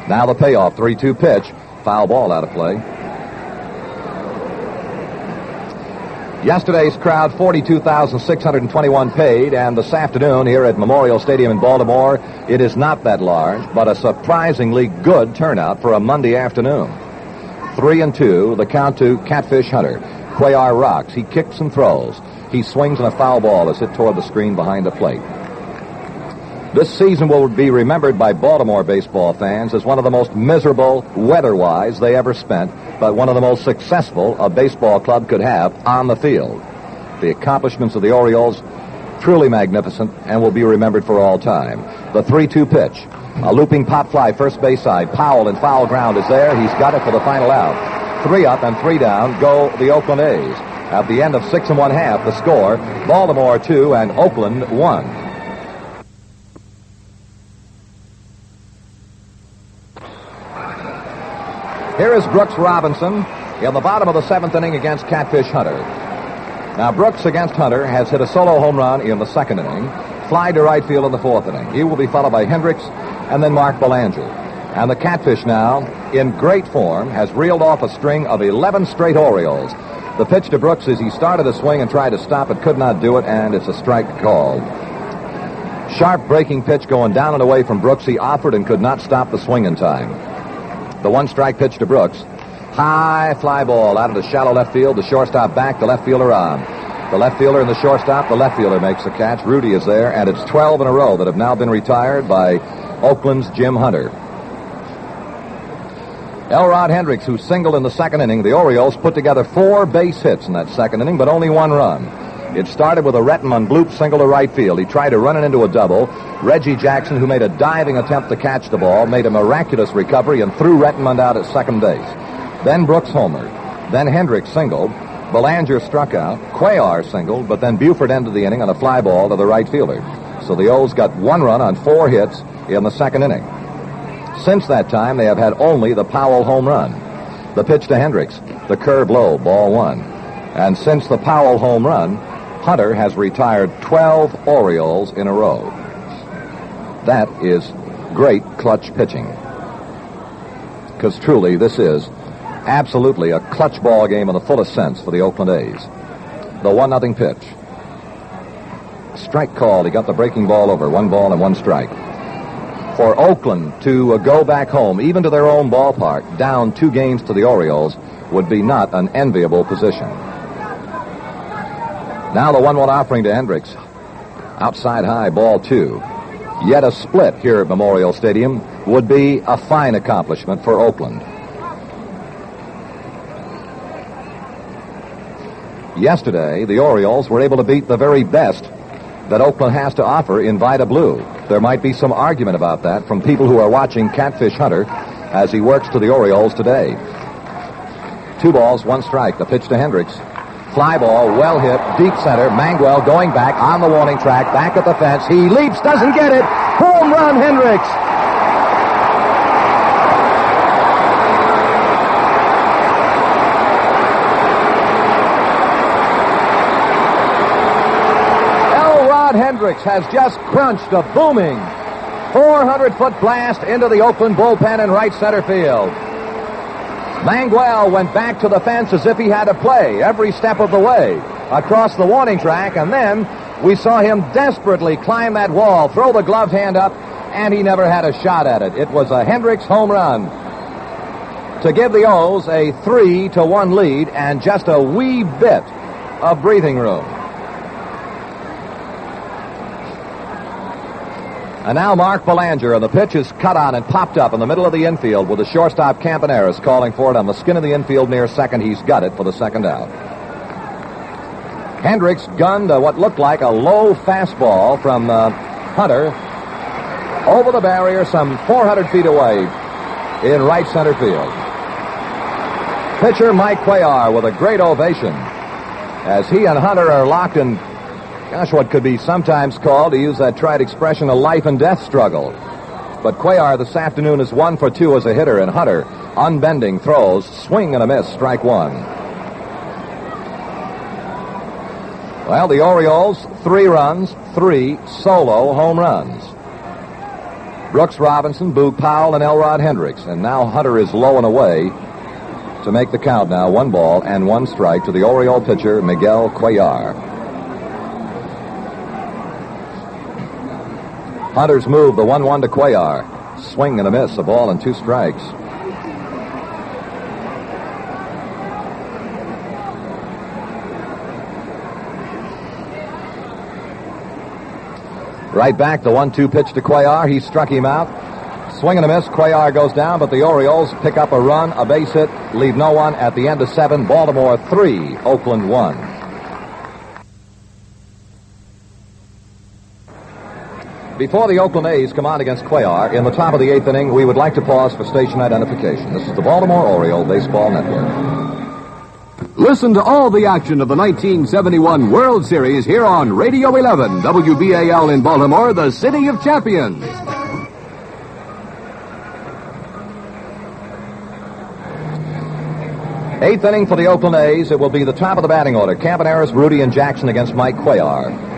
Now the payoff, 3-2 pitch. Foul ball out of play. Yesterday's crowd, 42,621 paid, and this afternoon here at Memorial Stadium in Baltimore, it is not that large, but a surprisingly good turnout for a Monday afternoon. 3-2, the count to Catfish Hunter. Cuellar rocks. He kicks and throws. He swings, and a foul ball is hit toward the screen behind the plate. This season will be remembered by Baltimore baseball fans as one of the most miserable, weather-wise, they ever spent, but one of the most successful a baseball club could have on the field. The accomplishments of the Orioles, truly magnificent, and will be remembered for all time. The 3-2 pitch. A looping pop fly, first base side. Powell in foul ground is there. He's got it for the final out. 3 up and 3 down go the Oakland A's. At the end of 6 1/2, the score, Baltimore 2 and Oakland 1. Here is Brooks Robinson in the bottom of the 7th inning against Catfish Hunter. Now, Brooks against Hunter has hit a solo home run in the 2nd inning, fly to right field in the 4th inning. He will be followed by Hendricks and then Mark Belanger. And the Catfish now, in great form, has reeled off a string of 11 straight Orioles. The pitch to Brooks is he started a swing and tried to stop it, could not do it, and it's a strike called. Sharp breaking pitch going down and away from Brooks. He offered and could not stop the swing in time. The 1-strike pitch to Brooks. High fly ball out of the shallow left field. The shortstop back, the left fielder on. The left fielder and the shortstop, the left fielder makes the catch. Rudy is there, and it's 12 in a row that have now been retired by Oakland's Jim Hunter. Elrod Hendricks, who singled in the 2nd inning. The Orioles put together 4 base hits in that 2nd inning, but only 1 run. It started with a Rettenmund bloop single to right field. He tried to run it into a double. Reggie Jackson, who made a diving attempt to catch the ball, made a miraculous recovery and threw Rettenmund out at second base. Then Brooks homered. Then Hendricks singled. Belanger struck out. Cuellar singled, but then Buford ended the inning on a fly ball to the right fielder. So the O's got 1 run on 4 hits in the 2nd inning. Since that time, they have had only the Powell home run. The pitch to Hendricks, the curve low, ball 1. And since the Powell home run, Hunter has retired 12 Orioles in a row. That is great clutch pitching. Because truly, this is absolutely a clutch ball game in the fullest sense for the Oakland A's. The 1-0 pitch. Strike called. He got the breaking ball over. 1 ball and 1 strike. For Oakland to go back home, even to their own ballpark, down 2 games to the Orioles, would be not an enviable position. Now the 1-1 offering to Hendricks. Outside high, ball 2. Yet a split here at Memorial Stadium would be a fine accomplishment for Oakland. Yesterday, the Orioles were able to beat the very best that Oakland has to offer in Vida Blue. There might be some argument about that from people who are watching Catfish Hunter as he works to the Orioles today. 2 balls, 1 strike. The pitch to Hendricks. Fly ball, well hit, deep center. Manguel going back on the warning track, back at the fence. He leaps, doesn't get it. Home run, Hendricks. Elrod Hendricks has just crunched a booming 400-foot blast into the Oakland bullpen in right center field. Manguel went back to the fence as if he had to play every step of the way across the warning track, and then we saw him desperately climb that wall, throw the gloved hand up, and he never had a shot at it. It was a Hendricks home run to give the O's a 3-1 lead and just a wee bit of breathing room. And now Mark Belanger, and the pitch is cut on and popped up in the middle of the infield with the shortstop Campaneris calling for it on the skin of the infield near second. He's got it for the second out. Hendricks gunned what looked like a low fastball from Hunter over the barrier some 400 feet away in right center field. Pitcher Mike Cuellar with a great ovation as he and Hunter are locked in, what could be sometimes called, to use that trite expression, a life and death struggle. But Cuellar this afternoon is 1 for 2 as a hitter, and Hunter, unbending throws, swing and a miss, strike one. Well, the Orioles, 3 runs, 3 solo home runs. Brooks Robinson, Boog Powell, and Elrod Hendricks. And now Hunter is low and away to make the count now. 1 ball and 1 strike to the Oriole pitcher, Miguel Cuellar. Hunter's move, the 1-1 to Cuellar. Swing and a miss, a ball and 2 strikes. Right back, the 1-2 pitch to Cuellar. He struck him out. Swing and a miss. Cuellar goes down, but the Orioles pick up a run, a base hit, leave no one at the end of 7. Baltimore 3, Oakland 1. Before the Oakland A's come on against Cuellar, in the top of the 8th inning, we would like to pause for station identification. This is the Baltimore Oriole Baseball Network. Listen to all the action of the 1971 World Series here on Radio 11, WBAL in Baltimore, the City of Champions. Eighth inning for the Oakland A's. It will be the top of the batting order. Campaneris, Rudy, and Jackson against Mike Cuellar.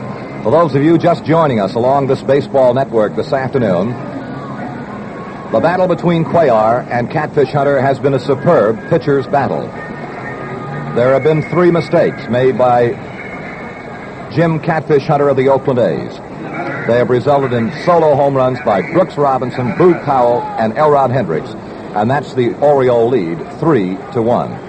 For those of you just joining us along this baseball network this afternoon, the battle between Cuellar and Catfish Hunter has been a superb pitcher's battle. There have been 3 mistakes made by Jim Catfish Hunter of the Oakland A's. They have resulted in solo home runs by Brooks Robinson, Boog Powell, and Elrod Hendricks, and that's the Oriole lead, 3-1.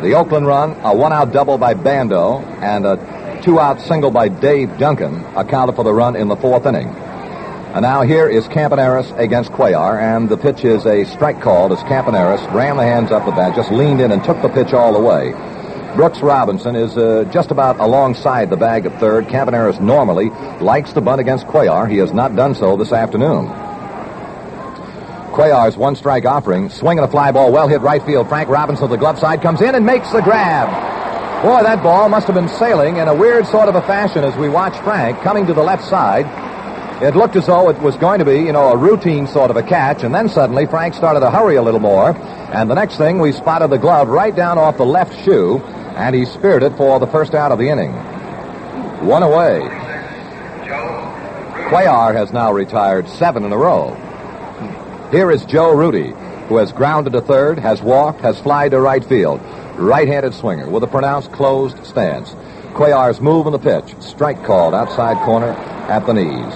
The Oakland run, a 1-out double by Bando, and a 2-out single by Dave Duncan accounted for the run in the 4th inning. And now here is Campaneris against Cuellar, and the pitch is a strike called as Campaneris ran the hands up the bat, just leaned in and took the pitch all the way. Brooks Robinson is just about alongside the bag at third. Campaneris normally likes to bunt against Cuellar. He has not done so this afternoon. Cuellar's 1-strike offering, swinging a fly ball, well hit right field. Frank Robinson of the glove side comes in and makes the grab. Boy, that ball must have been sailing in a weird sort of a fashion as we watch Frank coming to the left side. It looked as though it was going to be, a routine sort of a catch, and then suddenly Frank started to hurry a little more, and the next thing we spotted the glove right down off the left shoe, and he speared it for the first out of the inning. 1 away. Cuellar has now retired 7 in a row. Here is Joe Rudy, who has grounded to third, has walked, has flied to right field. Right-handed swinger with a pronounced closed stance. Cuellar's move in the pitch. Strike called outside corner at the knees.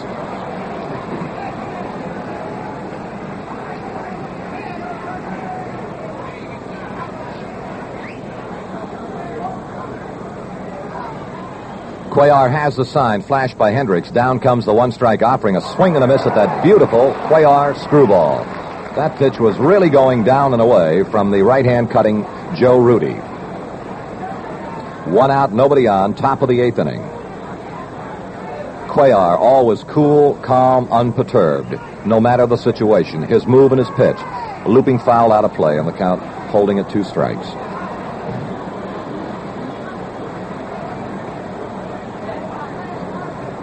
Cuellar has the sign flashed by Hendricks. Down comes the 1-strike offering. A swing and a miss at that beautiful Cuellar screwball. That pitch was really going down and away from the right-hand cutting Joe Rudy. 1 out, nobody on, top of the 8th inning. Cuellar always cool, calm, unperturbed, no matter the situation. His move and his pitch. A looping foul out of play, and the count holding at 2 strikes.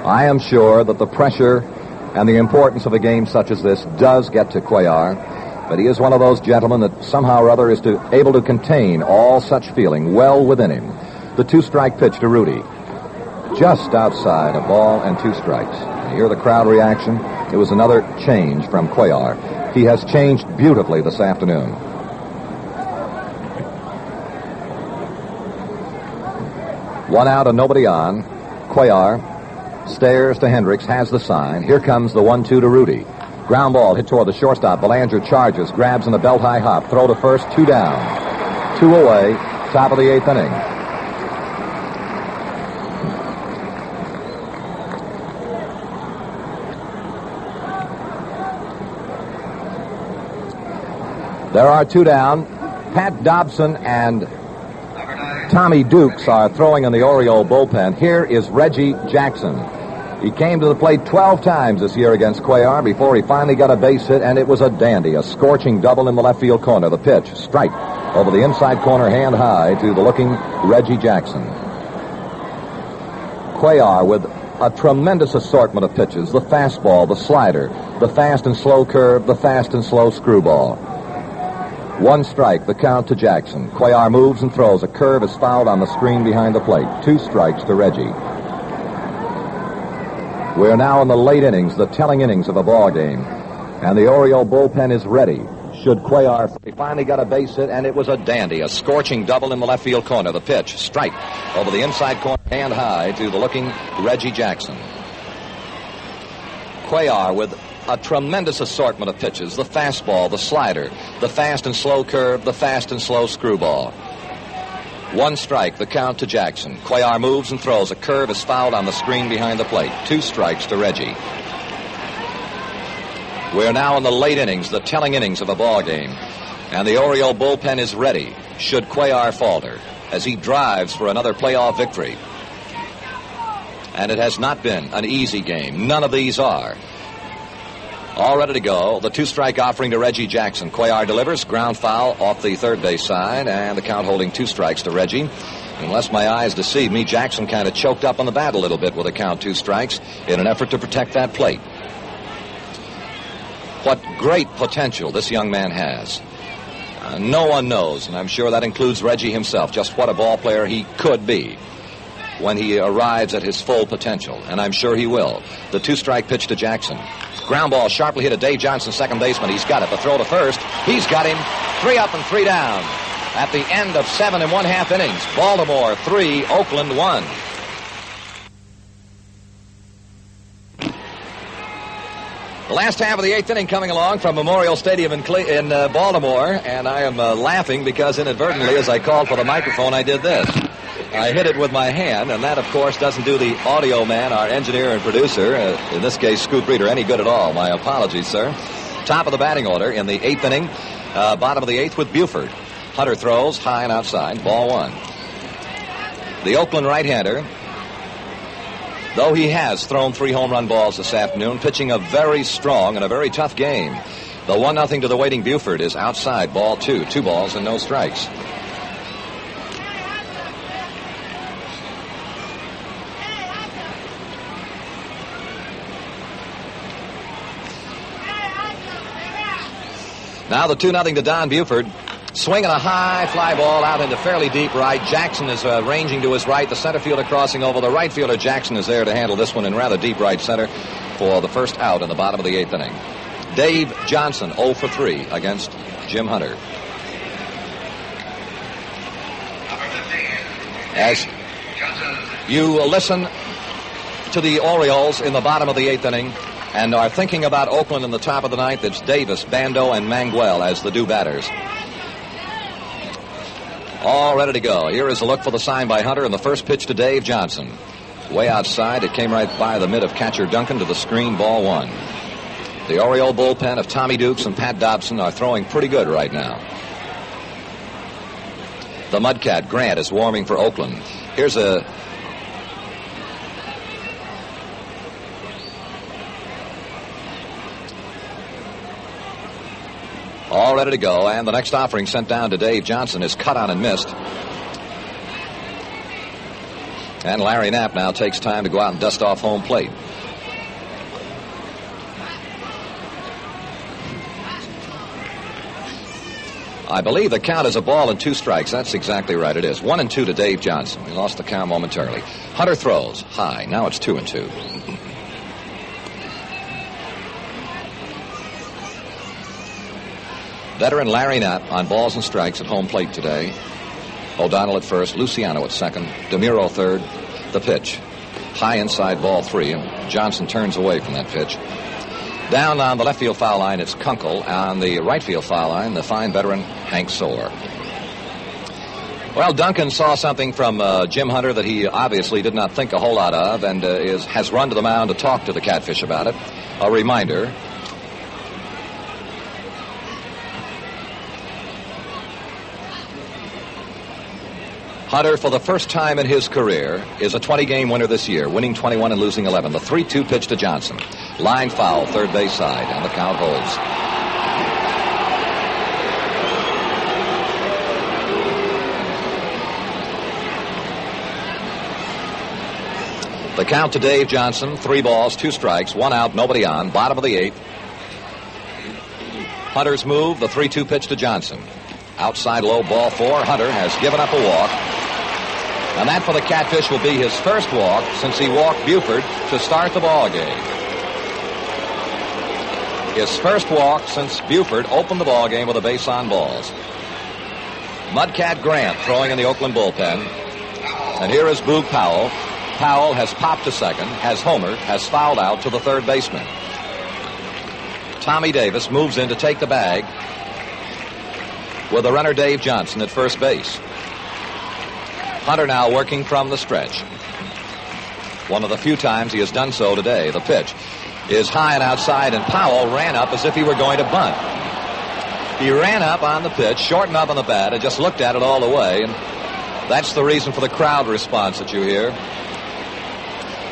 I am sure that the pressure and the importance of a game such as this does get to Cuellar, but he is one of those gentlemen that somehow or other is able to contain all such feeling well within him. The 2-strike pitch to Rudy. Just outside, a ball and 2 strikes. You hear the crowd reaction? It was another change from Cuellar. He has changed beautifully this afternoon. One out and nobody on. Cuellar stares to Hendricks, has the sign. Here comes the 1-2 to Rudy. Ground ball hit toward the shortstop. Belanger charges, grabs in a belt-high hop. Throw to first, 2 down. 2 away, top of the 8th inning. There are 2 down. Pat Dobson and Tommy Dukes are throwing in the Oriole bullpen. Here is Reggie Jackson. He came to the plate 12 times this year against Cuellar before he finally got a base hit, and it was a dandy, a scorching double in the left field corner. The pitch, strike, over the inside corner, hand high to the looking Reggie Jackson. Cuellar with a tremendous assortment of pitches, the fastball, the slider, the fast and slow curve, the fast and slow screwball. 1 strike, the count to Jackson. Cuellar moves and throws. A curve is fouled on the screen behind the plate. 2 strikes to Reggie. We're now in the late innings, the telling innings of a ball game. And the Oriole bullpen is ready. Should Cuellar... He finally got a base hit, and it was a dandy. A scorching double in the left field corner. The pitch, strike, over the inside corner, hand high to the looking Reggie Jackson. Cuellar with a tremendous assortment of pitches. The fastball, the slider, the fast and slow curve, the fast and slow screwball. 1 strike, the count to Jackson. Cuellar moves and throws. A curve is fouled on the screen behind the plate. 2 strikes to Reggie. We're now in the late innings, the telling innings of a ball game. And the Oriole bullpen is ready, should Cuellar falter, as he drives for another playoff victory. And it has not been an easy game. None of these are. All ready to go. The 2-strike offering to Reggie Jackson. Cuellar delivers. Ground foul off the third base side. And the count holding 2 strikes to Reggie. Unless my eyes deceive me, Jackson kind of choked up on the bat a little bit with a count 2 strikes in an effort to protect that plate. What great potential this young man has. No one knows, and I'm sure that includes Reggie himself, just what a ball player he could be when he arrives at his full potential, and I'm sure he will. The 2-strike pitch to Jackson. Ground ball sharply hit at Dave Johnson, second baseman. He's got it. The throw to first. He's got him. 3 up and 3 down. At the end of 7 1/2 innings. Baltimore 3, Oakland 1. The last half of the 8th inning coming along from Memorial Stadium in Baltimore, and I am laughing because inadvertently, as I called for the microphone, I did this. I hit it with my hand, and that, of course, doesn't do the audio man, our engineer and producer, in this case, Scoop Reader, any good at all. My apologies, sir. Top of the batting order in the 8th inning, bottom of the 8th with Buford. Hunter throws high and outside, ball 1. The Oakland right-hander, though he has thrown 3 home run balls this afternoon, pitching a very strong and a very tough game. The 1-0 to the waiting Buford is outside, ball 2. 2 balls and no strikes. Now the 2-0 to Don Buford. Swinging a high fly ball out into fairly deep right. Jackson is ranging to his right. The center fielder crossing over. The right fielder Jackson is there to handle this one in rather deep right center for the first out in the bottom of the 8th inning. Dave Johnson 0 for 3 against Jim Hunter. As you listen to the Orioles in the bottom of the 8th inning and are thinking about Oakland in the top of the 9th, it's Davis, Bando, and Manguel as the 2 batters. All ready to go. Here is a look for the sign by Hunter, and the first pitch to Dave Johnson. Way outside, it came right by the mid of catcher Duncan to the screen, ball 1. The Oriole bullpen of Tommy Dukes and Pat Dobson are throwing pretty good right now. The Mudcat, Grant, is warming for Oakland. Here's a... All ready to go, and the next offering sent down to Dave Johnson is cut on and missed. And Larry Knapp now takes time to go out and dust off home plate. I believe the count is a ball and 2 strikes. That's exactly right. It is 1-2 to Dave Johnson. He lost the count momentarily. Hunter throws high. Now it's 2-2. Veteran Larry Knapp on balls and strikes at home plate today. O'Donnell at first, Luciano at second, DeMuro third. The pitch. High inside, ball 3. And Johnson turns away from that pitch. Down on the left field foul line, it's Kunkel. On the right field foul line, the fine veteran Hank Soler. Well, Duncan saw something from Jim Hunter that he obviously did not think a whole lot of, and has run to the mound to talk to the Catfish about it. A reminder. Hunter, for the first time in his career, is a 20-game winner this year, winning 21 and losing 11. The 3-2 pitch to Johnson. Line foul, third base side, and the count holds. The count to Dave Johnson, 3 balls, 2 strikes, 1 out, nobody on, bottom of the 8th. Hunter's move, the 3-2 pitch to Johnson. Outside low, ball 4. Hunter has given up a walk. And that for the Catfish will be his first walk since he walked Buford to start the ball game. His first walk since Buford opened the ball game with a base on balls. Mudcat Grant throwing in the Oakland bullpen. And here is Boog Powell. Powell has popped to second, has homered, has fouled out to the third baseman. Tommy Davis moves in to take the bag with the runner Dave Johnson at first base. Hunter now working from the stretch. One of the few times he has done so today. The pitch is high and outside, and Powell ran up as if he were going to bunt. He ran up on the pitch, shortened up on the bat, and just looked at it all the way, and that's the reason for the crowd response that you hear.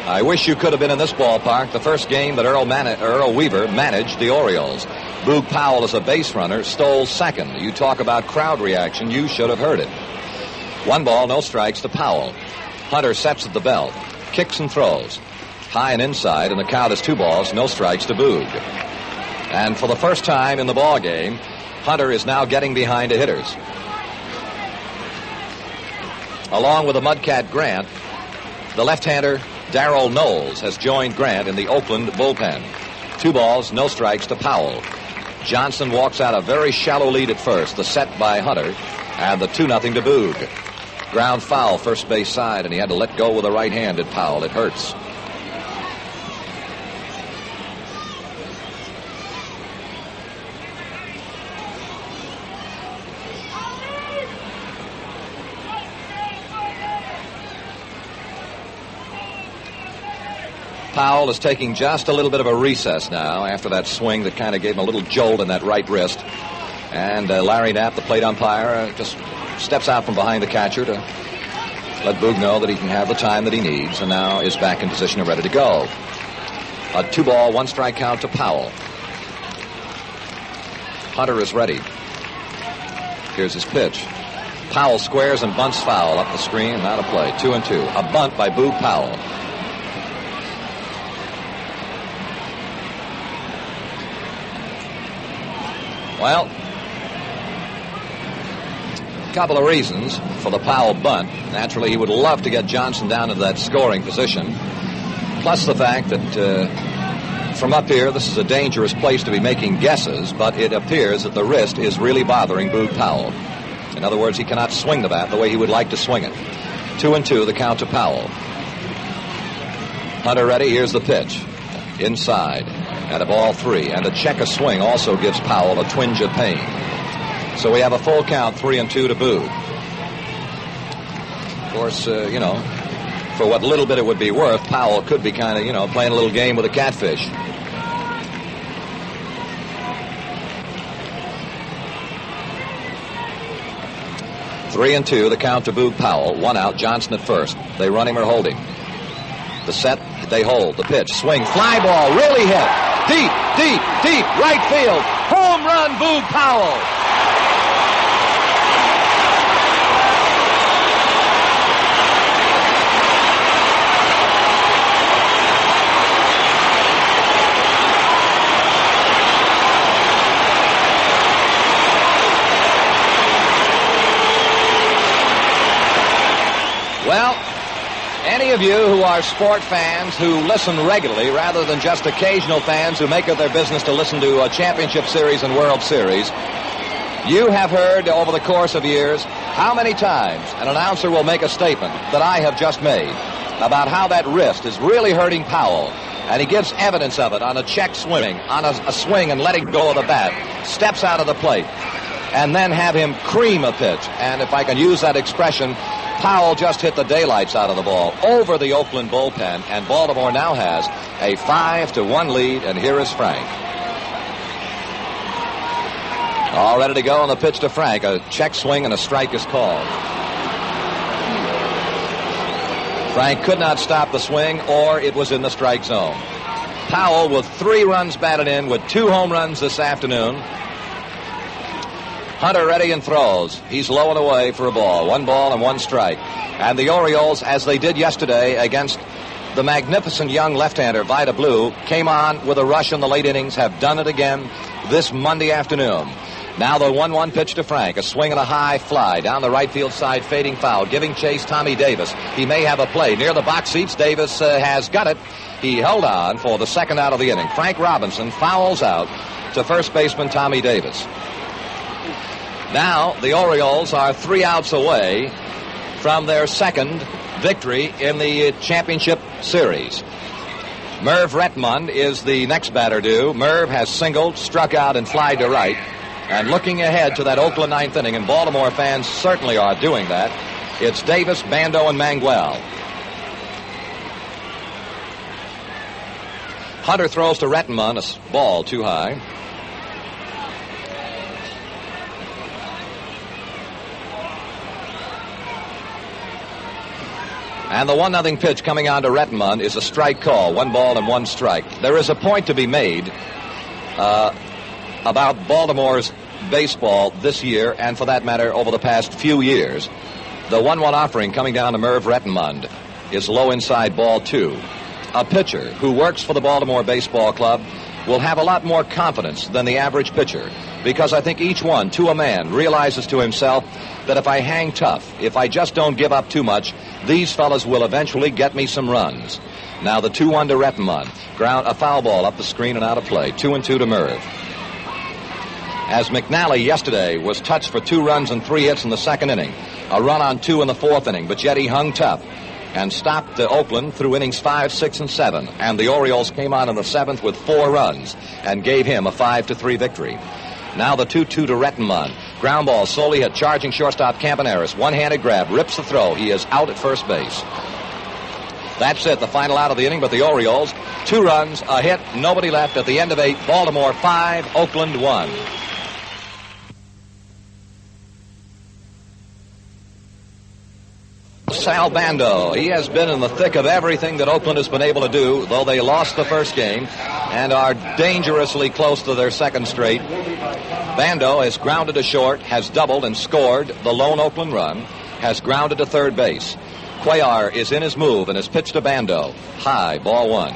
I wish you could have been in this ballpark the first game that Earl Weaver managed the Orioles. Boog Powell, as a base runner, stole second. You talk about crowd reaction, you should have heard it. 1 ball, no strikes to Powell. Hunter sets at the belt, kicks and throws. High and inside, and the count is 2 balls, no strikes to Boog. And for the first time in the ball game, Hunter is now getting behind the hitters. Along with the Mudcat Grant, the left-hander Darrell Knowles has joined Grant in the Oakland bullpen. 2 balls, no strikes to Powell. Johnson walks out a very shallow lead at first, the set by Hunter, and the 2-0 to Boog. Ground foul, first base side, and he had to let go with a right hand at Powell. It hurts. Powell is taking just a little bit of a recess now after that swing that kind of gave him a little jolt in that right wrist. And Larry Knapp, the plate umpire, just steps out from behind the catcher to let Boog know that he can have the time that he needs, and now is back in position and ready to go. A 2-ball, 1-strike count to Powell. Hunter is ready. Here's his pitch. Powell squares and bunts foul up the screen, and out of play. 2-2. A bunt by Boog Powell. Well, a couple of reasons for the Powell bunt. Naturally, he would love to get Johnson down into that scoring position. Plus the fact that from up here, this is a dangerous place to be making guesses, but it appears that the wrist is really bothering Boog Powell. In other words, he cannot swing the bat the way he would like to swing it. 2-2, the count to Powell. Hunter ready, here's the pitch. Inside. At a ball 3, and a check of swing also gives Powell a twinge of pain. So we have a full count, 3-2 to Boog. Of course, for what little bit it would be worth, Powell could be kind of, playing a little game with a catfish. Three and 2, the count to Boog Powell. 1 out, Johnson at first. They run him or hold him. The set, they hold. The pitch, swing, fly ball, really hit. Deep, deep, deep, right field. Home run, Boog Powell. Well, any of you who are sport fans who listen regularly rather than just occasional fans who make it their business to listen to a championship series and World Series, you have heard over the course of years how many times an announcer will make a statement that I have just made about how that wrist is really hurting Powell, and he gives evidence of it on a check swing, on a swing and letting go of the bat, steps out of the plate, and then have him cream a pitch. And if I can use that expression, Powell just hit the daylights out of the ball over the Oakland bullpen, and Baltimore now has a 5-1 lead, and here is Frank. All ready to go on the pitch to Frank. A check swing and a strike is called. Frank could not stop the swing, or it was in the strike zone. Powell with 3 runs batted in with 2 home runs this afternoon. Hunter ready and throws. He's low and away for a ball. 1 ball and 1 strike. And the Orioles, as they did yesterday against The magnificent young left-hander, Vida Blue, came on with a rush in the late innings, have done it again this Monday afternoon. Now the 1-1 pitch to Frank. A swing and a high fly down the right field side, fading foul, giving chase Tommy Davis. He may have a play. Near the box seats, Davis has got it. He held on for the second out of the inning. Frank Robinson fouls out to first baseman Tommy Davis. Now the Orioles are 3 outs away from their second victory in the championship series. Merv Retmund is the next batter due. Merv has singled, struck out, and flied to right. And looking ahead to that Oakland ninth inning, and Baltimore fans certainly are doing that, it's Davis, Bando, and Manguel. Hunter throws to Retmund, a ball too high. And the 1-0 pitch coming on to Retmund is a strike call. 1 ball and 1 strike. There is a point to be made about Baltimore's baseball this year, and for that matter over the past few years. The 1-1 offering coming down to Merv Retmund is low inside, ball 2. A pitcher who works for the Baltimore Baseball Club will have a lot more confidence than the average pitcher, because I think each one, to a man, realizes to himself that if I hang tough, if I just don't give up too much, these fellas will eventually get me some runs. Now the 2-1 to Retmund. Ground, a foul ball up the screen and out of play. 2-2 to Merv. As McNally yesterday was touched for 2 runs and 3 hits in the second inning. A run on 2 in the 4th inning, but yet he hung tough and stopped Oakland through innings 5, 6, and 7. And the Orioles came on in the 7th with 4 runs and gave him a 5-3 victory. Now the 2-2 to Retmund. Ground ball solely hit charging shortstop Campaneris. One-handed grab, rips the throw. He is out at first base. That's it, the final out of the inning, but the Orioles, 2 runs, a hit, nobody left at the end of 8. Baltimore 5, Oakland 1. Sal Bando, he has been in the thick of everything that Oakland has been able to do, though they lost the first game and are dangerously close to their second straight. Bando has grounded to short, has doubled and scored the lone Oakland run, has grounded to third base. Cuellar is in his move and has pitched to Bando. High, ball 1.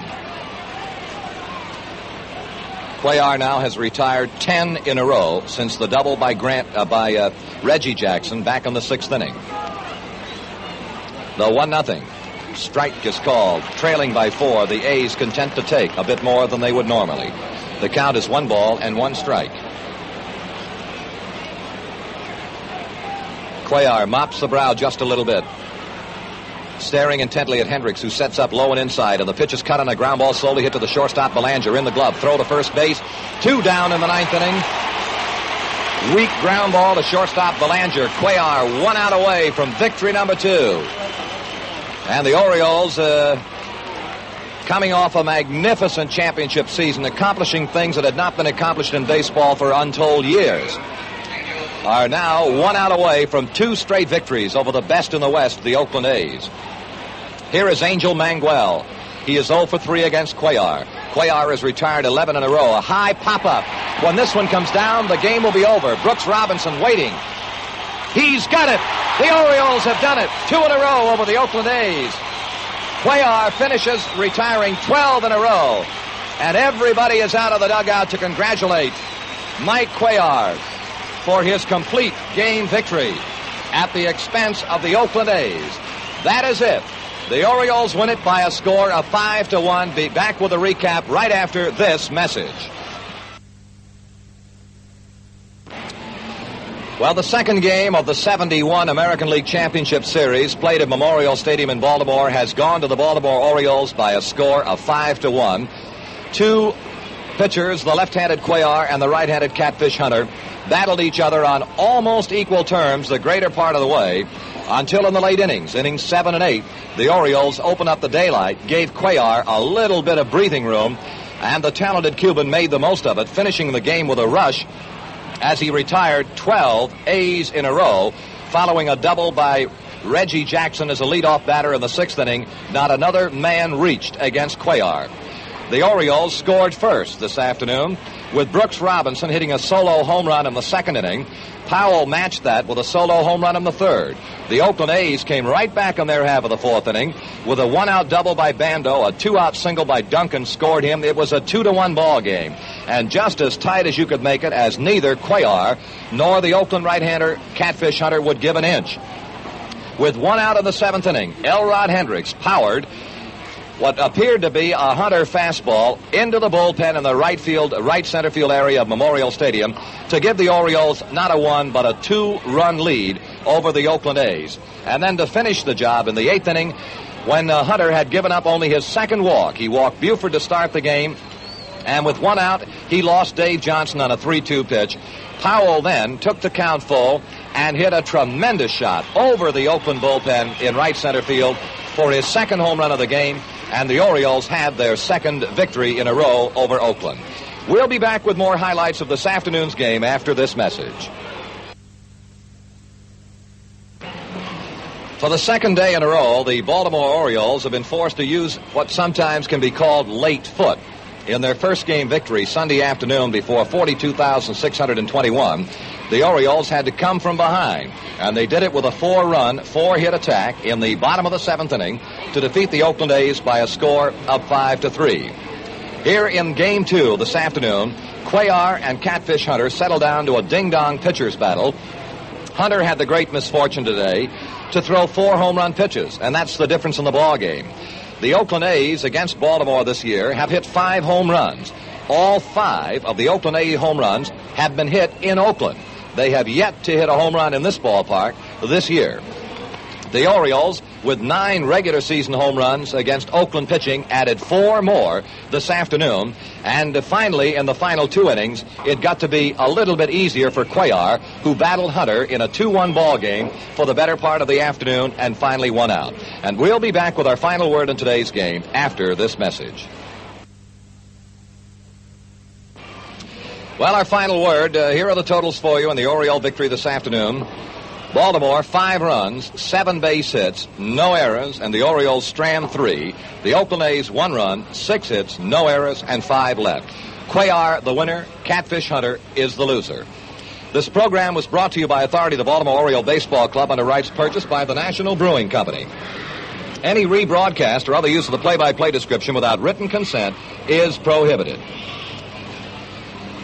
Cuellar now has retired 10 in a row since the double by Reggie Jackson back in the 6th inning. The 1-0 strike is called. Trailing by 4, the A's content to take a bit more than they would normally. The count is 1 ball and 1 strike. Cuellar mops the brow just a little bit, staring intently at Hendricks, who sets up low and inside, and the pitch is cut on a ground ball slowly hit to the shortstop. Belanger in the glove. Throw to first base. 2 down in the 9th inning. Weak ground ball to shortstop Belanger. Cuellar 1 out away from victory number 2. And the Orioles, coming off a magnificent championship season, accomplishing things that had not been accomplished in baseball for untold years, are now 1 out away from 2 straight victories over the best in the West, the Oakland A's. Here is Angel Manguel. He is 0 for 3 against Cuellar. Cuellar has retired 11 in a row. A high pop-up. When this one comes down, the game will be over. Brooks Robinson waiting. He's got it. The Orioles have done it. 2 in a row over the Oakland A's. Cuellar finishes retiring 12 in a row. And everybody is out of the dugout to congratulate Mike Cuellar for his complete game victory at the expense of the Oakland A's. That is it. The Orioles win it by a score of 5-1. Be back with a recap right after this message. Well, the second game of the 71 American League Championship Series, played at Memorial Stadium in Baltimore, has gone to the Baltimore Orioles by a score of 5-1. 2 pitchers, the left-handed Cuellar and the right-handed Catfish Hunter, battled each other on almost equal terms the greater part of the way, until in the late innings 7 and 8, the Orioles opened up the daylight, gave Cuellar a little bit of breathing room, and the talented Cuban made the most of it, finishing the game with a rush as he retired 12 A's in a row, following a double by Reggie Jackson as a leadoff batter in the 6th inning. Not another man reached against Cuellar. The Orioles scored first this afternoon. with Brooks Robinson hitting a solo home run in the second inning. Powell matched that with a solo home run in the third. The Oakland A's came right back in their half of the fourth inning with a one-out double by Bando, a two-out single by Duncan scored him. It was a 2-1 ball game, and just as tight as you could make it, as neither Cuellar nor the Oakland right-hander Catfish Hunter would give an inch. With one out in the seventh inning, Elrod Hendricks powered what appeared to be a Hunter fastball into the bullpen in the right center field area of Memorial Stadium to give the Orioles not a 1 but a 2-run lead over the Oakland A's. And then to finish the job in the eighth inning, when Hunter had given up only his second walk, he walked Buford to start the game, and with one out, he lost Dave Johnson on a 3-2 pitch. Powell then took the count full and hit a tremendous shot over the Oakland bullpen in right center field for his second home run of the game, and the Orioles had their second victory in a row over Oakland. We'll be back with more highlights of this afternoon's game after this message. For the second day in a row, the Baltimore Orioles have been forced to use what sometimes can be called late foot. In their first game victory Sunday afternoon before 42,621, the Orioles had to come from behind, and they did it with a 4-run, 4-hit attack in the bottom of the seventh inning to defeat the Oakland A's by a score of 5-3. Here in Game 2 this afternoon, Cuellar and Catfish Hunter settled down to a ding-dong pitcher's battle. Hunter had the great misfortune today to throw 4 home-run pitches, and that's the difference in the ball game. The Oakland A's against Baltimore this year have hit 5 home runs. All 5 of the Oakland A's home runs have been hit in Oakland. They have yet to hit a home run in this ballpark this year. The Orioles, with 9 regular season home runs against Oakland pitching, added 4 more this afternoon. And finally, in the final 2 innings, it got to be a little bit easier for Cuellar, who battled Hunter in a 2-1 ball game for the better part of the afternoon and finally won out. And we'll be back with our final word in today's game after this message. Well, our final word, here are the totals for you in the Oriole victory this afternoon. Baltimore, 5 runs, 7 base hits, no errors, and the Orioles strand 3. The Oakland A's 1 run, 6 hits, no errors, and 5 left. Cuellar, the winner. Catfish Hunter is the loser. This program was brought to you by authority of the Baltimore Oriole Baseball Club under rights purchased by the National Brewing Company. Any rebroadcast or other use of the play-by-play description without written consent is prohibited.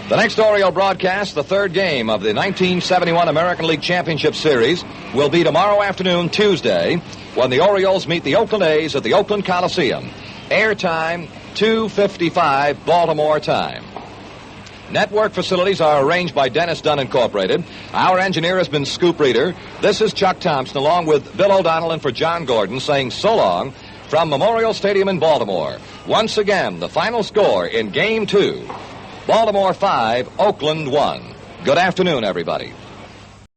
The next Oriole broadcast, the third game of the 1971 American League Championship Series, will be tomorrow afternoon, Tuesday, when the Orioles meet the Oakland A's at the Oakland Coliseum. Airtime, 2:55 Baltimore time. Network facilities are arranged by Dennis Dunn Incorporated. Our engineer has been Scoop Reader. This is Chuck Thompson, along with Bill O'Donnell and for John Gordon, saying so long from Memorial Stadium in Baltimore. Once again, the final score in Game 2. Baltimore 5, Oakland 1. Good afternoon, everybody.